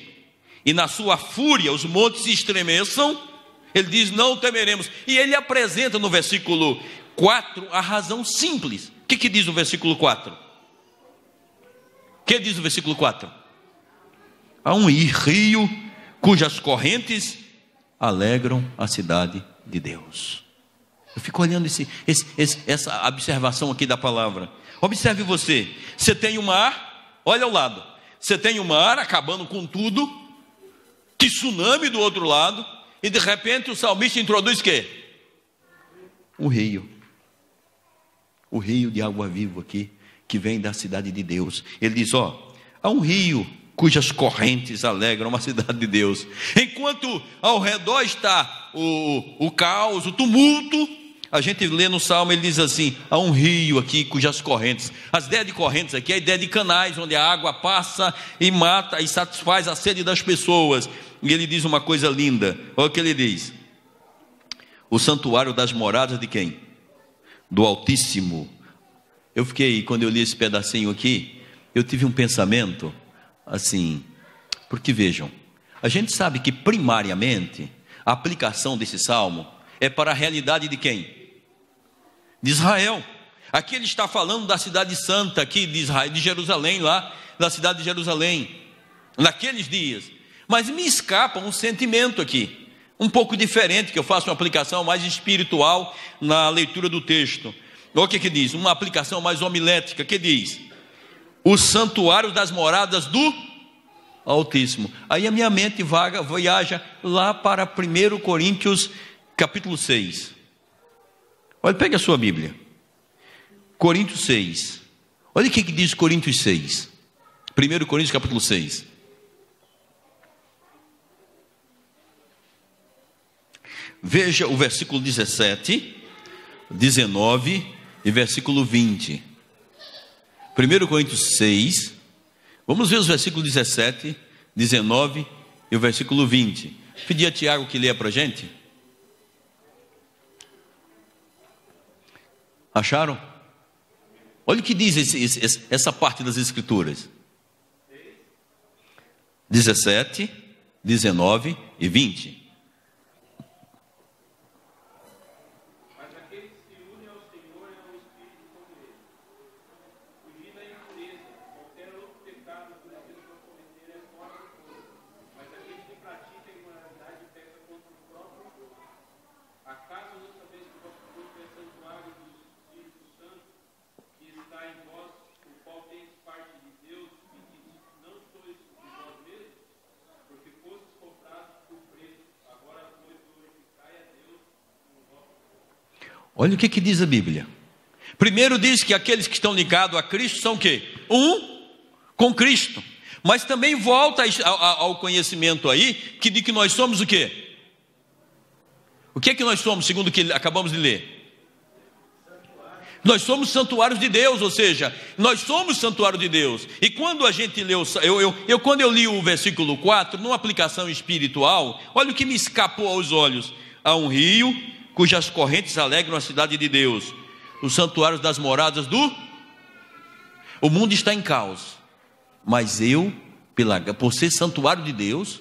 e na sua fúria os montes se estremeçam, ele diz, não temeremos. E ele apresenta no versículo 4 a razão simples. O que diz no versículo 4? O que diz no versículo 4? Há um rio cujas correntes alegram a cidade de Deus. Eu fico olhando essa observação aqui da palavra. Observe você tem o mar, olha ao lado, você tem o mar acabando com tudo, tsunami do outro lado, e de repente o salmista introduz o quê? O rio de água viva aqui, que vem da cidade de Deus. Ele diz, há um rio cujas correntes alegram a cidade de Deus. Enquanto ao redor está o caos, o tumulto, a gente lê no Salmo, ele diz assim, há um rio aqui cujas correntes, as ideias de correntes aqui é a ideia de canais, onde a água passa e mata e satisfaz a sede das pessoas. E ele diz uma coisa linda, olha o que ele diz, o santuário das moradas de quem? Do Altíssimo. Eu fiquei, quando eu li esse pedacinho aqui, eu tive um pensamento assim, porque vejam, a gente sabe que primariamente a aplicação desse salmo é para a realidade de quem? De Israel. Aqui ele está falando da cidade santa aqui de Israel, de Jerusalém, lá da cidade de Jerusalém, naqueles dias. Mas me escapa um sentimento aqui, um pouco diferente, que eu faço uma aplicação mais espiritual na leitura do texto. Olha o que diz, uma aplicação mais homilética, que diz, o santuário das moradas do Altíssimo. Aí a minha mente viaja lá para 1 Coríntios capítulo 6. Olha, pegue a sua Bíblia. Coríntios 6. Olha o que diz Coríntios 6. 1 Coríntios capítulo 6. Veja o versículo 17, 19 e versículo 20. 1 Coríntios 6. Vamos ver os versículos 17, 19 e o versículo 20. Pedi a Tiago que leia para a gente. Acharam? Olha o que diz essa parte das Escrituras. 17, 19 e 20. Olha o que diz a Bíblia. Primeiro diz que aqueles que estão ligados a Cristo são o quê? Um com Cristo. Mas também volta ao conhecimento aí, que de que nós somos o quê? O que é que nós somos, segundo o que acabamos de ler? Nós somos santuários de Deus, ou seja, nós somos santuário de Deus. E quando a gente leu, quando eu li o versículo 4, numa aplicação espiritual, olha o que me escapou aos olhos. Há um rio cujas correntes alegram a cidade de Deus, os santuários das moradas do... O mundo está em caos, mas eu, por ser santuário de Deus,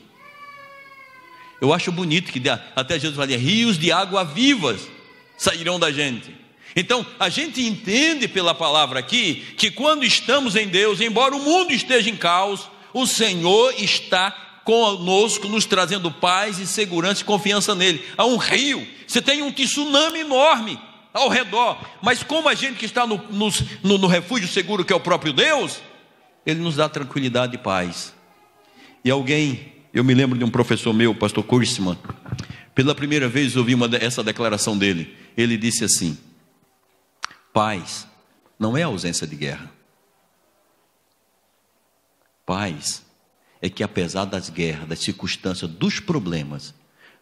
eu acho bonito que até Jesus fala, rios de água vivas sairão da gente. Então, a gente entende pela palavra aqui, que quando estamos em Deus, embora o mundo esteja em caos, o Senhor está conosco, nos trazendo paz e segurança e confiança nele. Há um rio, você tem um tsunami enorme ao redor, mas como a gente que está no refúgio seguro, que é o próprio Deus, ele nos dá tranquilidade e paz. E eu me lembro de um professor meu, o pastor Kursman, pela primeira vez ouvi essa declaração dele. Ele disse assim: paz não é ausência de guerra. Paz é que apesar das guerras, das circunstâncias, dos problemas,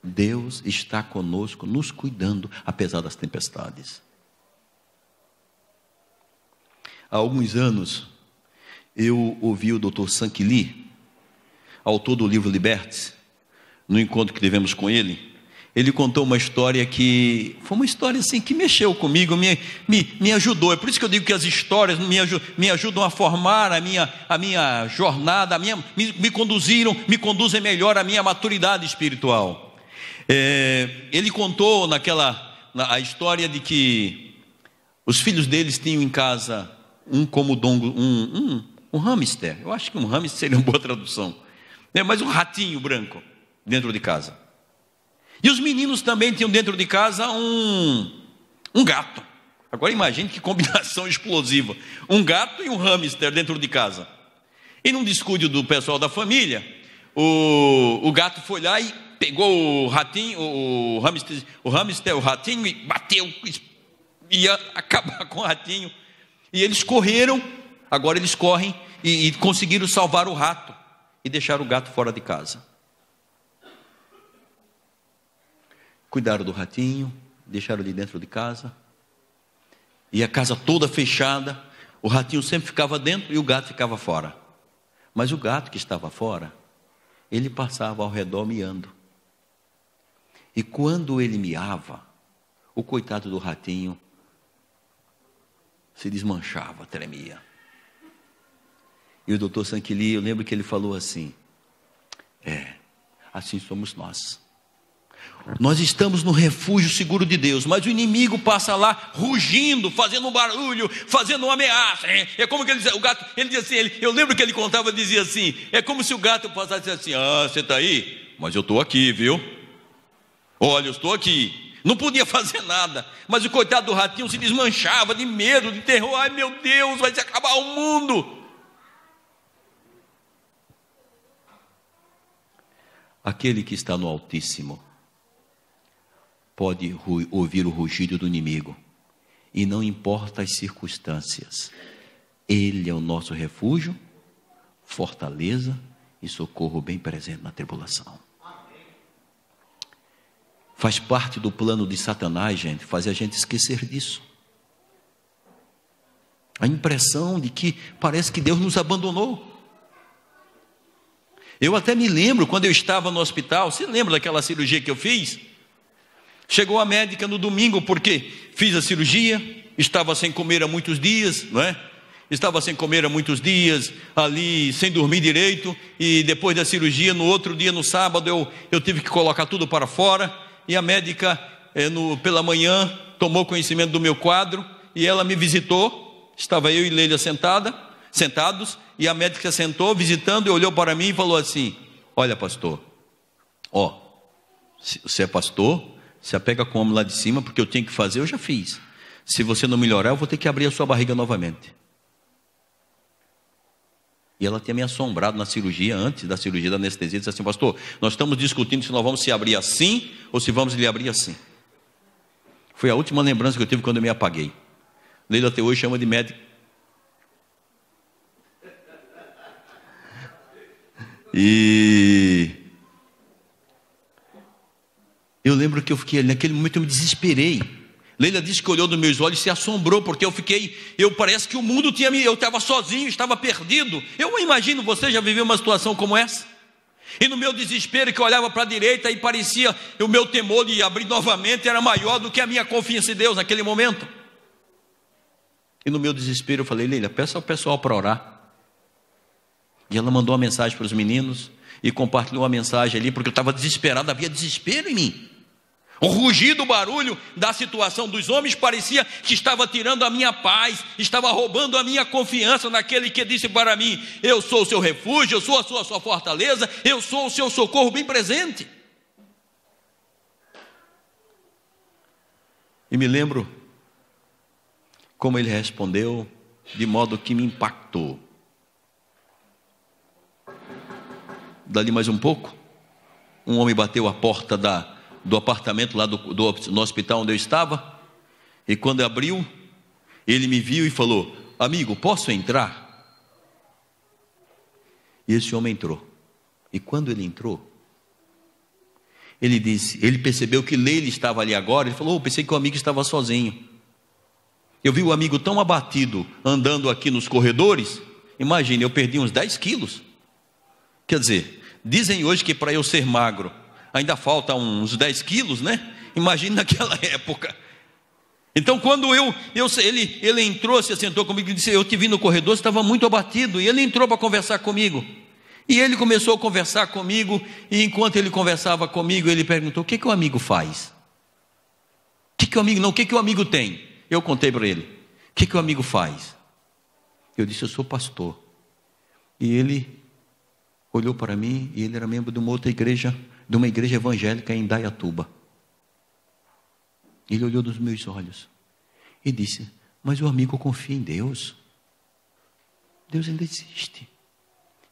Deus está conosco, nos cuidando, apesar das tempestades. Há alguns anos, eu ouvi o Dr. Sankili, autor do livro Liberte-se, no encontro que tivemos com ele. Ele contou uma história que foi uma história assim que mexeu comigo, me ajudou. É por isso que eu digo que as histórias me ajudam a formar a minha jornada, me conduzem melhor à minha maturidade espiritual. Ele contou a história de que os filhos deles tinham em casa um comodongo, um hamster. Eu acho que um hamster seria uma boa tradução, mas um ratinho branco dentro de casa. E os meninos também tinham dentro de casa um gato. Agora imagine que combinação explosiva. Um gato e um hamster dentro de casa. E num descuido do pessoal da família, o gato foi lá e pegou o ratinho, o hamster, o ratinho, e bateu, ia acabar com o ratinho. E eles correram, agora eles correm e conseguiram salvar o rato e deixar o gato fora de casa. Cuidaram do ratinho, deixaram ele dentro de casa, e a casa toda fechada, o ratinho sempre ficava dentro e o gato ficava fora. Mas o gato que estava fora, ele passava ao redor miando. E quando ele miava, o coitado do ratinho se desmanchava, tremia. E o Dr. Sankili, eu lembro que ele falou assim: assim somos nós. Nós estamos no refúgio seguro de Deus, mas o inimigo passa lá rugindo, fazendo um barulho, fazendo uma ameaça. É como que ele dizia, o gato, ele dizia assim, eu lembro que ele contava, dizia assim, é como se o gato passasse assim: você está aí? Mas eu estou aqui, viu? Olha, eu estou aqui. Não podia fazer nada, mas o coitado do ratinho se desmanchava de medo, de terror. Ai meu Deus, vai se acabar o mundo. Aquele que está no Altíssimo pode ouvir o rugido do inimigo, e não importa as circunstâncias, Ele é o nosso refúgio, fortaleza e socorro bem presente na tribulação. Faz parte do plano de Satanás, gente, fazer a gente esquecer disso. A impressão de que parece que Deus nos abandonou. Eu até me lembro, quando eu estava no hospital, você lembra daquela cirurgia que eu fiz? Chegou a médica no domingo, porque fiz a cirurgia, estava sem comer há muitos dias, não é? Estava sem comer há muitos dias, ali, sem dormir direito, e depois da cirurgia, no outro dia, no sábado, eu tive que colocar tudo para fora, e a médica, pela manhã, tomou conhecimento do meu quadro, e ela me visitou, estava eu e Leila sentados, e a médica sentou, visitando, e olhou para mim e falou assim: olha, pastor, você é pastor, se apega com o homem lá de cima, porque eu tenho que fazer, eu já fiz. Se você não melhorar, eu vou ter que abrir a sua barriga novamente. E ela tinha me assombrado na cirurgia, antes da cirurgia da anestesia, disse assim: pastor, nós estamos discutindo se nós vamos se abrir assim, ou se vamos lhe abrir assim. Foi a última lembrança que eu tive quando eu me apaguei. Leila até hoje chama de médico. E eu lembro que eu fiquei ali, naquele momento eu me desesperei. Leila disse que olhou nos meus olhos e se assombrou, porque parece que o mundo eu estava sozinho, estava perdido. Eu imagino, você já viveu uma situação como essa? E no meu desespero, que eu olhava para a direita e parecia, o meu temor de abrir novamente era maior do que a minha confiança em Deus naquele momento. E no meu desespero eu falei: Leila, peça ao pessoal para orar. E ela mandou uma mensagem para os meninos e compartilhou uma mensagem ali, porque eu estava desesperado, havia desespero em mim. O rugido, o barulho da situação dos homens parecia que estava tirando a minha paz, estava roubando a minha confiança naquele que disse para mim: eu sou o seu refúgio, eu sou a sua fortaleza, eu sou o seu socorro bem presente. E me lembro como ele respondeu, de modo que me impactou. Dali mais um pouco, um homem bateu a porta do apartamento lá no hospital onde eu estava, e quando abriu, ele me viu e falou: amigo, posso entrar? E esse homem entrou. E quando ele entrou, ele percebeu que Leila estava ali agora. Ele falou: pensei que o amigo estava sozinho. Eu vi o amigo tão abatido, andando aqui nos corredores. Imagine, eu perdi uns 10 quilos. Quer dizer, dizem hoje que para eu ser magro, ainda falta uns 10 quilos, né? Imagine naquela época. Então quando ele entrou, se sentou comigo e disse, eu te vi no corredor, você estava muito abatido. E ele entrou para conversar comigo. E ele começou a conversar comigo, e enquanto ele conversava comigo, ele perguntou, o que o amigo faz? O que o amigo tem? Eu contei para ele, o que o amigo faz? Eu disse, eu sou pastor. E ele olhou para mim, e ele era membro de uma outra igreja, de uma igreja evangélica em Indaiatuba. Ele olhou nos meus olhos e disse, mas o amigo confia em Deus. Deus ainda existe.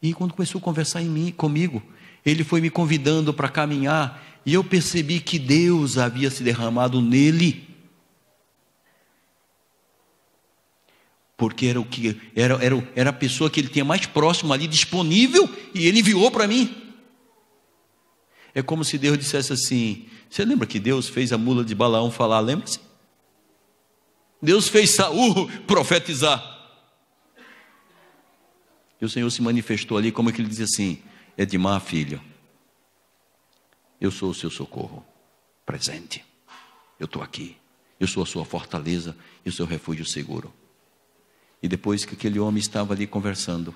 E quando começou a conversar comigo, ele foi me convidando para caminhar, e eu percebi que Deus havia se derramado nele. Porque era a pessoa que ele tinha mais próximo ali, disponível, e ele enviou para mim. É como se Deus dissesse assim, você lembra que Deus fez a mula de Balaão falar, lembra-se? Deus fez Saul profetizar. E o Senhor se manifestou ali, como que ele diz assim, Edmar, filho, eu sou o seu socorro presente, eu estou aqui, eu sou a sua fortaleza e o seu refúgio seguro. E depois que aquele homem estava ali conversando,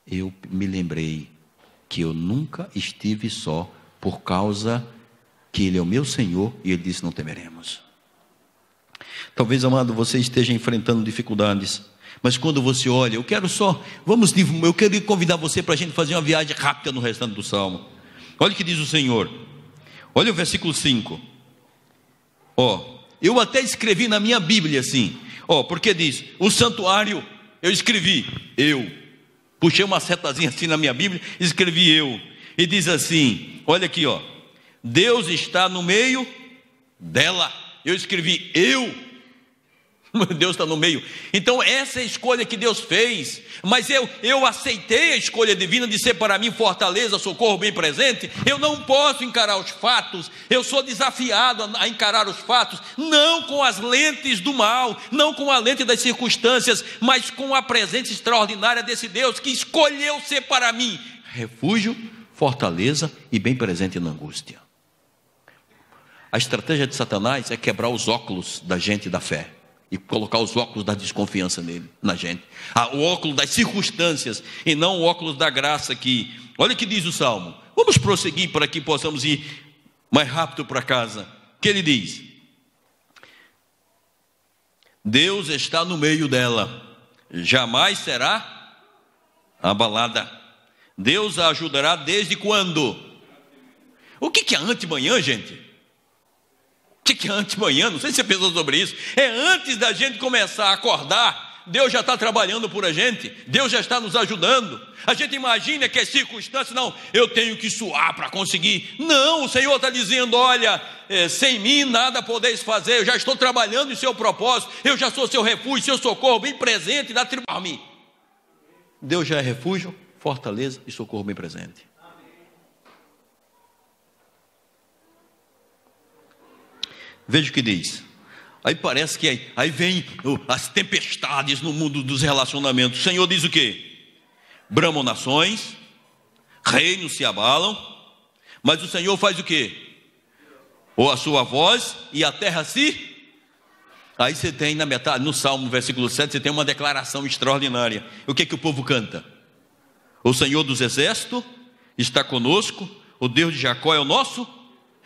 eu me lembrei que eu nunca estive só, por causa que Ele é o meu Senhor, e Ele disse, não temeremos. Talvez, amado, você esteja enfrentando dificuldades, mas quando você olha, eu quero convidar você para a gente fazer uma viagem rápida no restante do Salmo. Olha o que diz o Senhor, olha o versículo 5, eu até escrevi na minha Bíblia assim, porque diz, o santuário, eu escrevi, puxei uma setazinha assim na minha Bíblia, escrevi eu, e diz assim, olha aqui, Deus está no meio dela, eu escrevi Deus está no meio. Então essa é a escolha que Deus fez, mas eu aceitei a escolha divina de ser para mim fortaleza, socorro bem presente. Eu não posso encarar os fatos, eu sou desafiado a encarar os fatos, não com as lentes do mal, não com a lente das circunstâncias, mas com a presença extraordinária desse Deus que escolheu ser para mim refúgio, fortaleza e bem presente na angústia. A estratégia de Satanás é quebrar os óculos da gente da fé e colocar os óculos da desconfiança na gente, o óculos das circunstâncias e não o óculos da graça. Olha o que diz o Salmo. Vamos prosseguir para que possamos ir mais rápido para casa. Que ele diz, Deus está no meio dela, jamais será abalada. Deus a ajudará desde quando? O que é antemanhã, gente? O que é antemanhã? Não sei se você pensou sobre isso. É antes da gente começar a acordar, Deus já está trabalhando por a gente, Deus já está nos ajudando. A gente imagina que as circunstâncias, não, eu tenho que suar para conseguir. Não, o Senhor está dizendo, olha, sem mim nada podeis fazer, eu já estou trabalhando em seu propósito, eu já sou seu refúgio, seu socorro bem presente na tribo. Deus já é refúgio, fortaleza e socorro bem presente. Veja o que diz. Aí parece que aí vem as tempestades no mundo dos relacionamentos. O Senhor diz o quê? Bramam nações, reinos se abalam, mas o Senhor faz o quê? Ou a sua voz e a terra se... Aí você tem na metade, no Salmo, no versículo 7, você tem uma declaração extraordinária. O que o povo canta? O Senhor dos exércitos está conosco, o Deus de Jacó é o nosso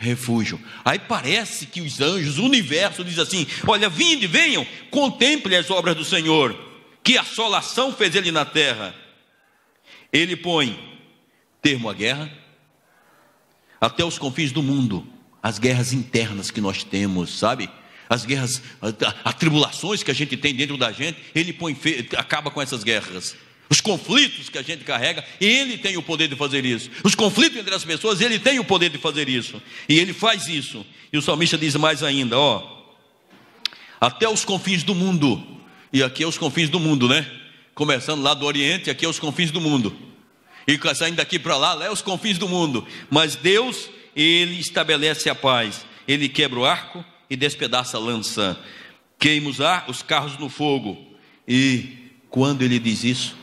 refúgio. Aí parece que os anjos, o universo diz assim, olha, vinde, venham, contemple as obras do Senhor, que assolação fez ele na terra. Ele põe termo à guerra, até os confins do mundo, as guerras internas que nós temos, sabe? As guerras, as tribulações que a gente tem dentro da gente, ele acaba com essas guerras. Os conflitos que a gente carrega, ele tem o poder de fazer isso. Os conflitos entre as pessoas, ele tem o poder de fazer isso. E ele faz isso. E o salmista diz mais ainda, até os confins do mundo. E aqui é os confins do mundo, né? Começando lá do Oriente, aqui é os confins do mundo. E saindo daqui para lá é os confins do mundo. Mas Deus, ele estabelece a paz. Ele quebra o arco e despedaça a lança. queima os carros no fogo. E quando ele diz isso,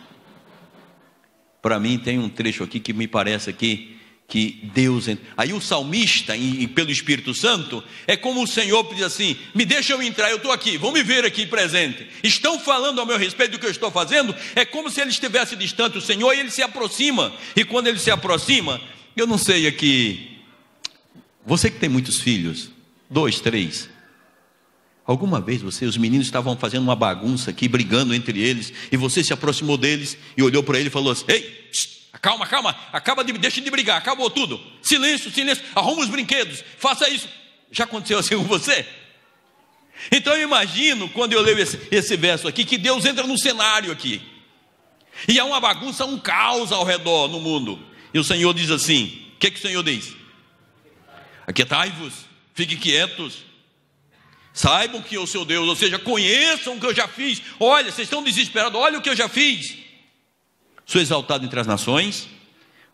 para mim tem um trecho aqui que me parece aqui, que Deus... Aí o salmista, pelo Espírito Santo, é como o Senhor diz assim: me deixa eu entrar, eu estou aqui, vão me ver aqui presente. Estão falando ao meu respeito do que eu estou fazendo. É como se ele estivesse distante, o Senhor, e ele se aproxima. E quando ele se aproxima, eu não sei aqui, você que tem muitos filhos, 2, 3, alguma vez os meninos estavam fazendo uma bagunça aqui, brigando entre eles, e você se aproximou deles e olhou para ele e falou assim: ei, calma, deixa de brigar, acabou tudo, silêncio, arruma os brinquedos, faça isso. Já aconteceu assim com você? Então eu imagino, quando eu leio esse verso aqui, que Deus entra no cenário aqui, e há uma bagunça, um caos ao redor no mundo, e o Senhor diz assim: o que o Senhor diz? Aquietai-vos, fiquem quietos, saibam que eu sou Deus, ou seja, conheçam o que eu já fiz. Olha, vocês estão desesperados, olha o que eu já fiz. Sou exaltado entre as nações,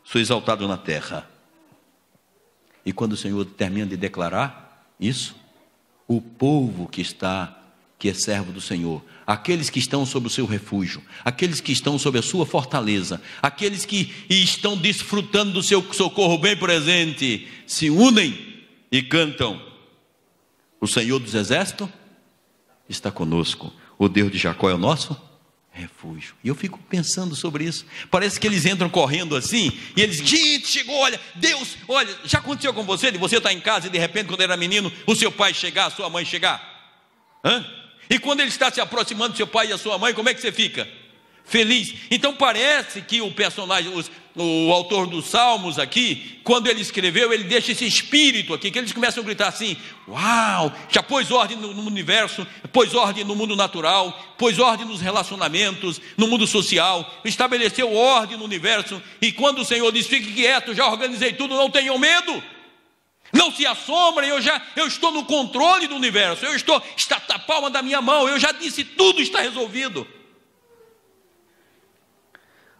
sou exaltado na terra. E quando o Senhor termina de declarar isso, o povo que é servo do Senhor, aqueles que estão sob o seu refúgio, aqueles que estão sob a sua fortaleza, aqueles que estão desfrutando do seu socorro bem presente, se unem e cantam: o Senhor dos exércitos está conosco, o Deus de Jacó é o nosso refúgio. E eu fico pensando sobre isso. Parece que eles entram correndo assim, e eles: gente, chegou, olha, Deus, olha, já aconteceu com você, de você estar em casa e de repente, quando era menino, o seu pai chegar, a sua mãe chegar? E quando ele está se aproximando do seu pai e a sua mãe, como é que você fica? Feliz. Então parece que o personagem, o autor dos Salmos aqui, quando ele escreveu, ele deixa esse espírito aqui, que eles começam a gritar assim: uau, já pôs ordem no universo, pôs ordem no mundo natural, pôs ordem nos relacionamentos, no mundo social, estabeleceu ordem no universo. E quando o Senhor diz: fique quieto, já organizei tudo, não tenham medo, não se assombrem, eu estou no controle do universo, está na palma da minha mão, eu já disse, tudo está resolvido.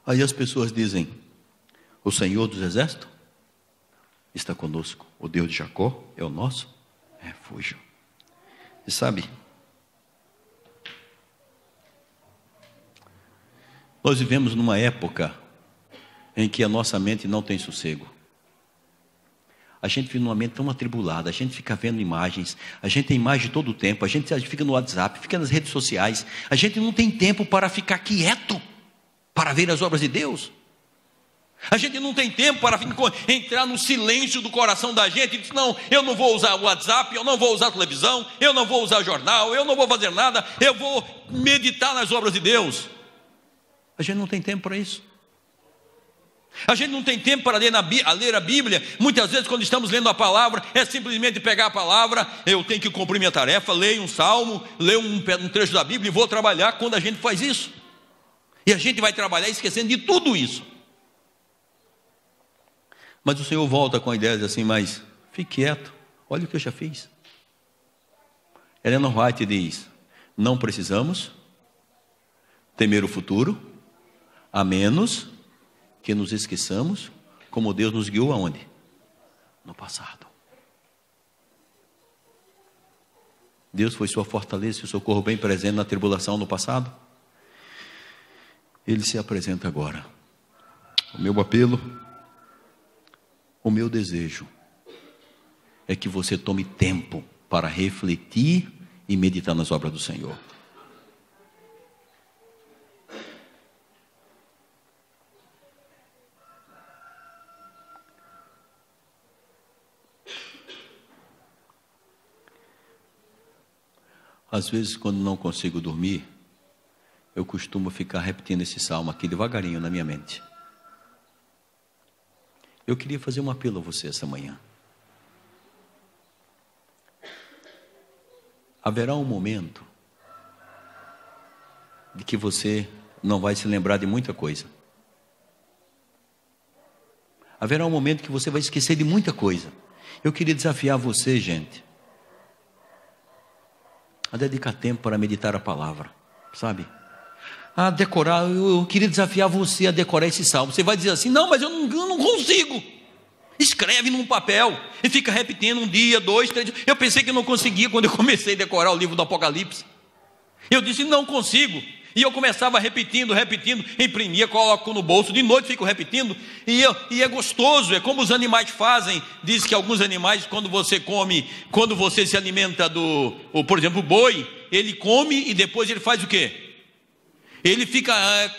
Aí as pessoas dizem: o Senhor dos exércitos está conosco, o Deus de Jacó é o nosso refúgio. E sabe, nós vivemos numa época em que a nossa mente não tem sossego. A gente vive numa mente tão atribulada, a gente fica vendo imagens, a gente tem imagem todo o tempo, a gente fica no WhatsApp, fica nas redes sociais, a gente não tem tempo para ficar quieto, para ver as obras de Deus. A gente não tem tempo para entrar no silêncio do coração da gente e dizer: não, eu não vou usar o WhatsApp, eu não vou usar a televisão, eu não vou usar jornal, eu não vou fazer nada, eu vou meditar nas obras de Deus. A gente não tem tempo para isso. A gente não tem tempo para ler a Bíblia. Muitas vezes, quando estamos lendo a palavra, é simplesmente pegar a palavra. Eu tenho que cumprir minha tarefa, leio um salmo, leio um trecho da Bíblia e vou trabalhar. Quando a gente faz isso, e a gente vai trabalhar esquecendo de tudo isso. Mas o Senhor volta com a ideia assim: mas fique quieto, olha o que eu já fiz. Ellen White diz: não precisamos temer o futuro, a menos que nos esqueçamos como Deus nos guiou aonde? No passado. Deus foi sua fortaleza e o socorro bem presente na tribulação no passado. Ele se apresenta agora. O meu apelo, o meu desejo é que você tome tempo para refletir e meditar nas obras do Senhor. Às vezes, quando não consigo dormir, eu costumo ficar repetindo esse salmo aqui devagarinho na minha mente. Eu queria fazer um apelo a você essa manhã. Haverá um momento de que você não vai se lembrar de muita coisa. Haverá um momento que você vai esquecer de muita coisa. Eu queria desafiar você, gente, a dedicar tempo para meditar a palavra, sabe? A decorar. Eu queria desafiar você a decorar esse salmo. Você vai dizer assim: não, mas eu não consigo. Escreve num papel e fica repetindo 1 dia, 2, 3 dias. Eu pensei que não conseguia quando eu comecei a decorar o livro do Apocalipse. Eu disse, não consigo. E eu começava repetindo, imprimia, coloco no bolso, de noite fico repetindo, e é gostoso, é como os animais fazem. Diz que alguns animais, quando você se alimenta por exemplo, o boi, ele come e depois ele faz o quê? Ele fica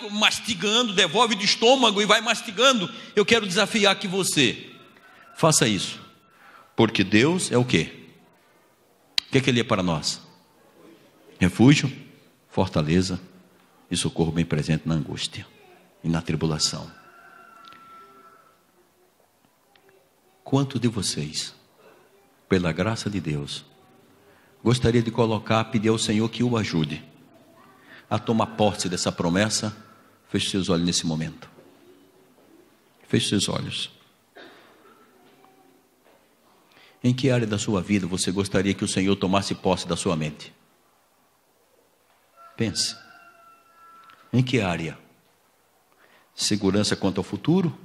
mastigando, devolve do estômago e vai mastigando. Eu quero desafiar que você faça isso, porque Deus é o quê? O que é que Ele é para nós? Refúgio, fortaleza e socorro bem presente na angústia e na tribulação. Quantos de vocês, pela graça de Deus, gostaria de pedir ao Senhor que o ajude a tomar posse dessa promessa? Feche seus olhos nesse momento. Feche seus olhos. Em que área da sua vida você gostaria que o Senhor tomasse posse da sua mente? Pense. Em que área? Segurança quanto ao futuro?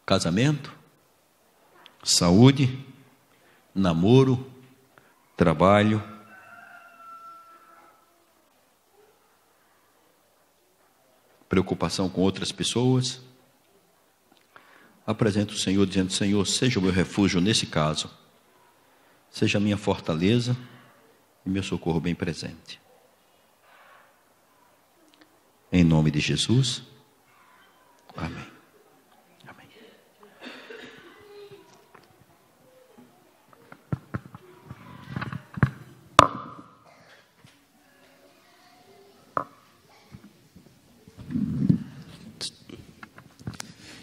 Casamento? Saúde? Namoro? Trabalho? Preocupação com outras pessoas? Apresenta o Senhor dizendo, Senhor, seja o meu refúgio nesse caso, seja a minha fortaleza e meu socorro bem presente. Em nome de Jesus. Amém. Amém.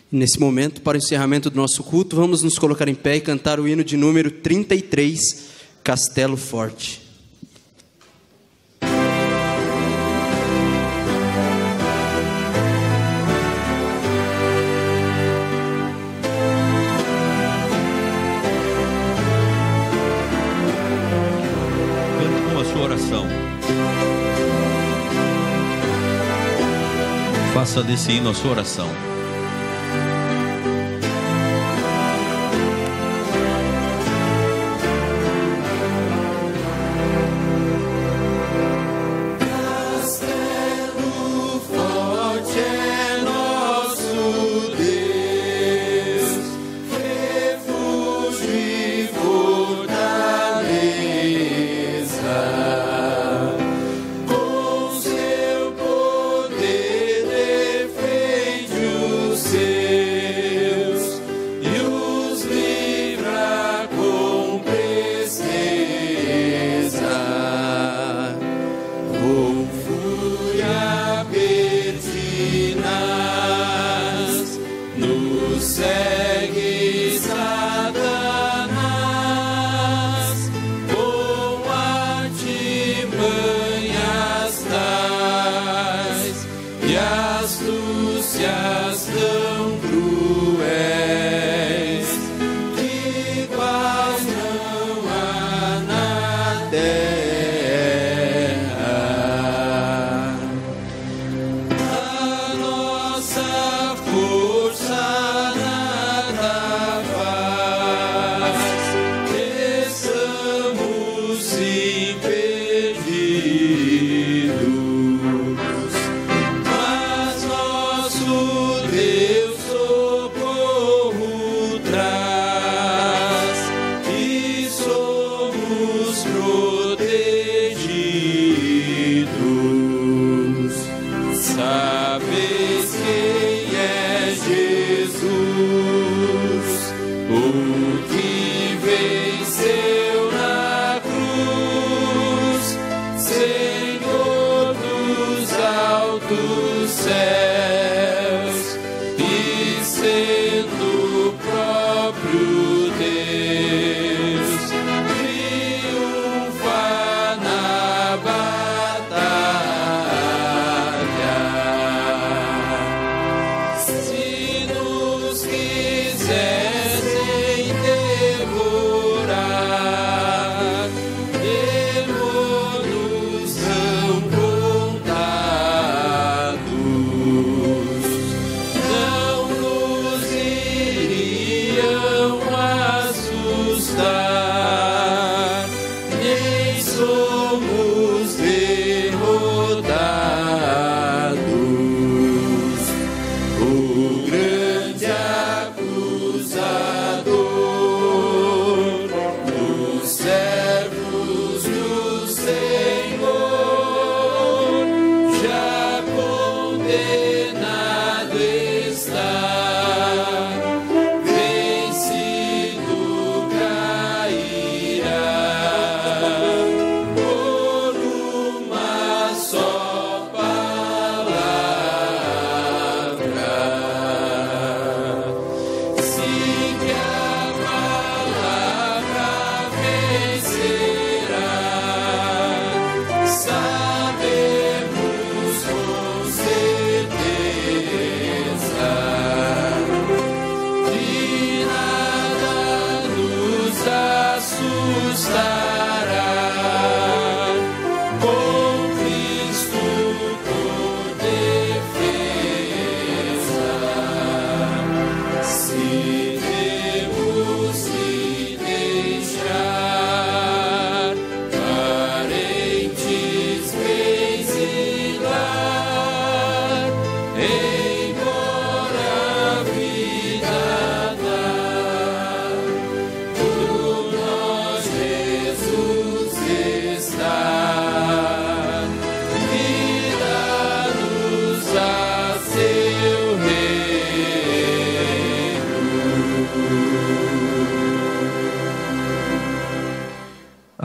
Nesse momento, para o encerramento do nosso culto, vamos nos colocar em pé e cantar o hino de número 33, Castelo Forte. Cante com a sua oração. Faça desse hino a sua oração.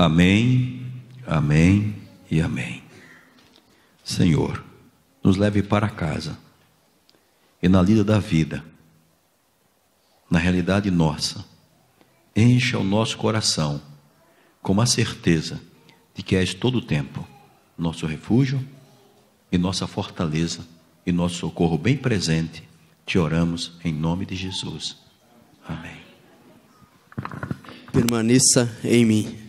Amém, amém e amém. Senhor, nos leve para casa e na lida da vida, na realidade nossa, encha o nosso coração com a certeza de que és todo o tempo nosso refúgio e nossa fortaleza e nosso socorro bem presente. Te oramos em nome de Jesus. Amém. Permaneça em mim.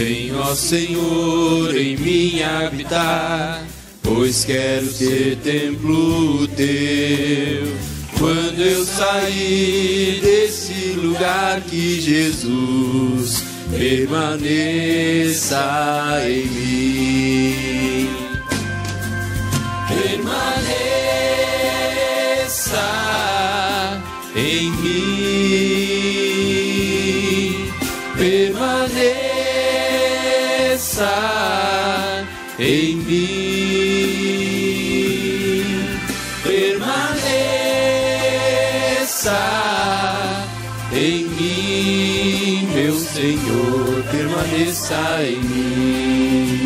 Vem, ó Senhor, em mim habitar, pois quero ser templo teu. Quando eu sair desse lugar, que Jesus permaneça em mim. Permaneça em mim. Permaneça em mim, permaneça em mim, meu Senhor, permaneça em mim.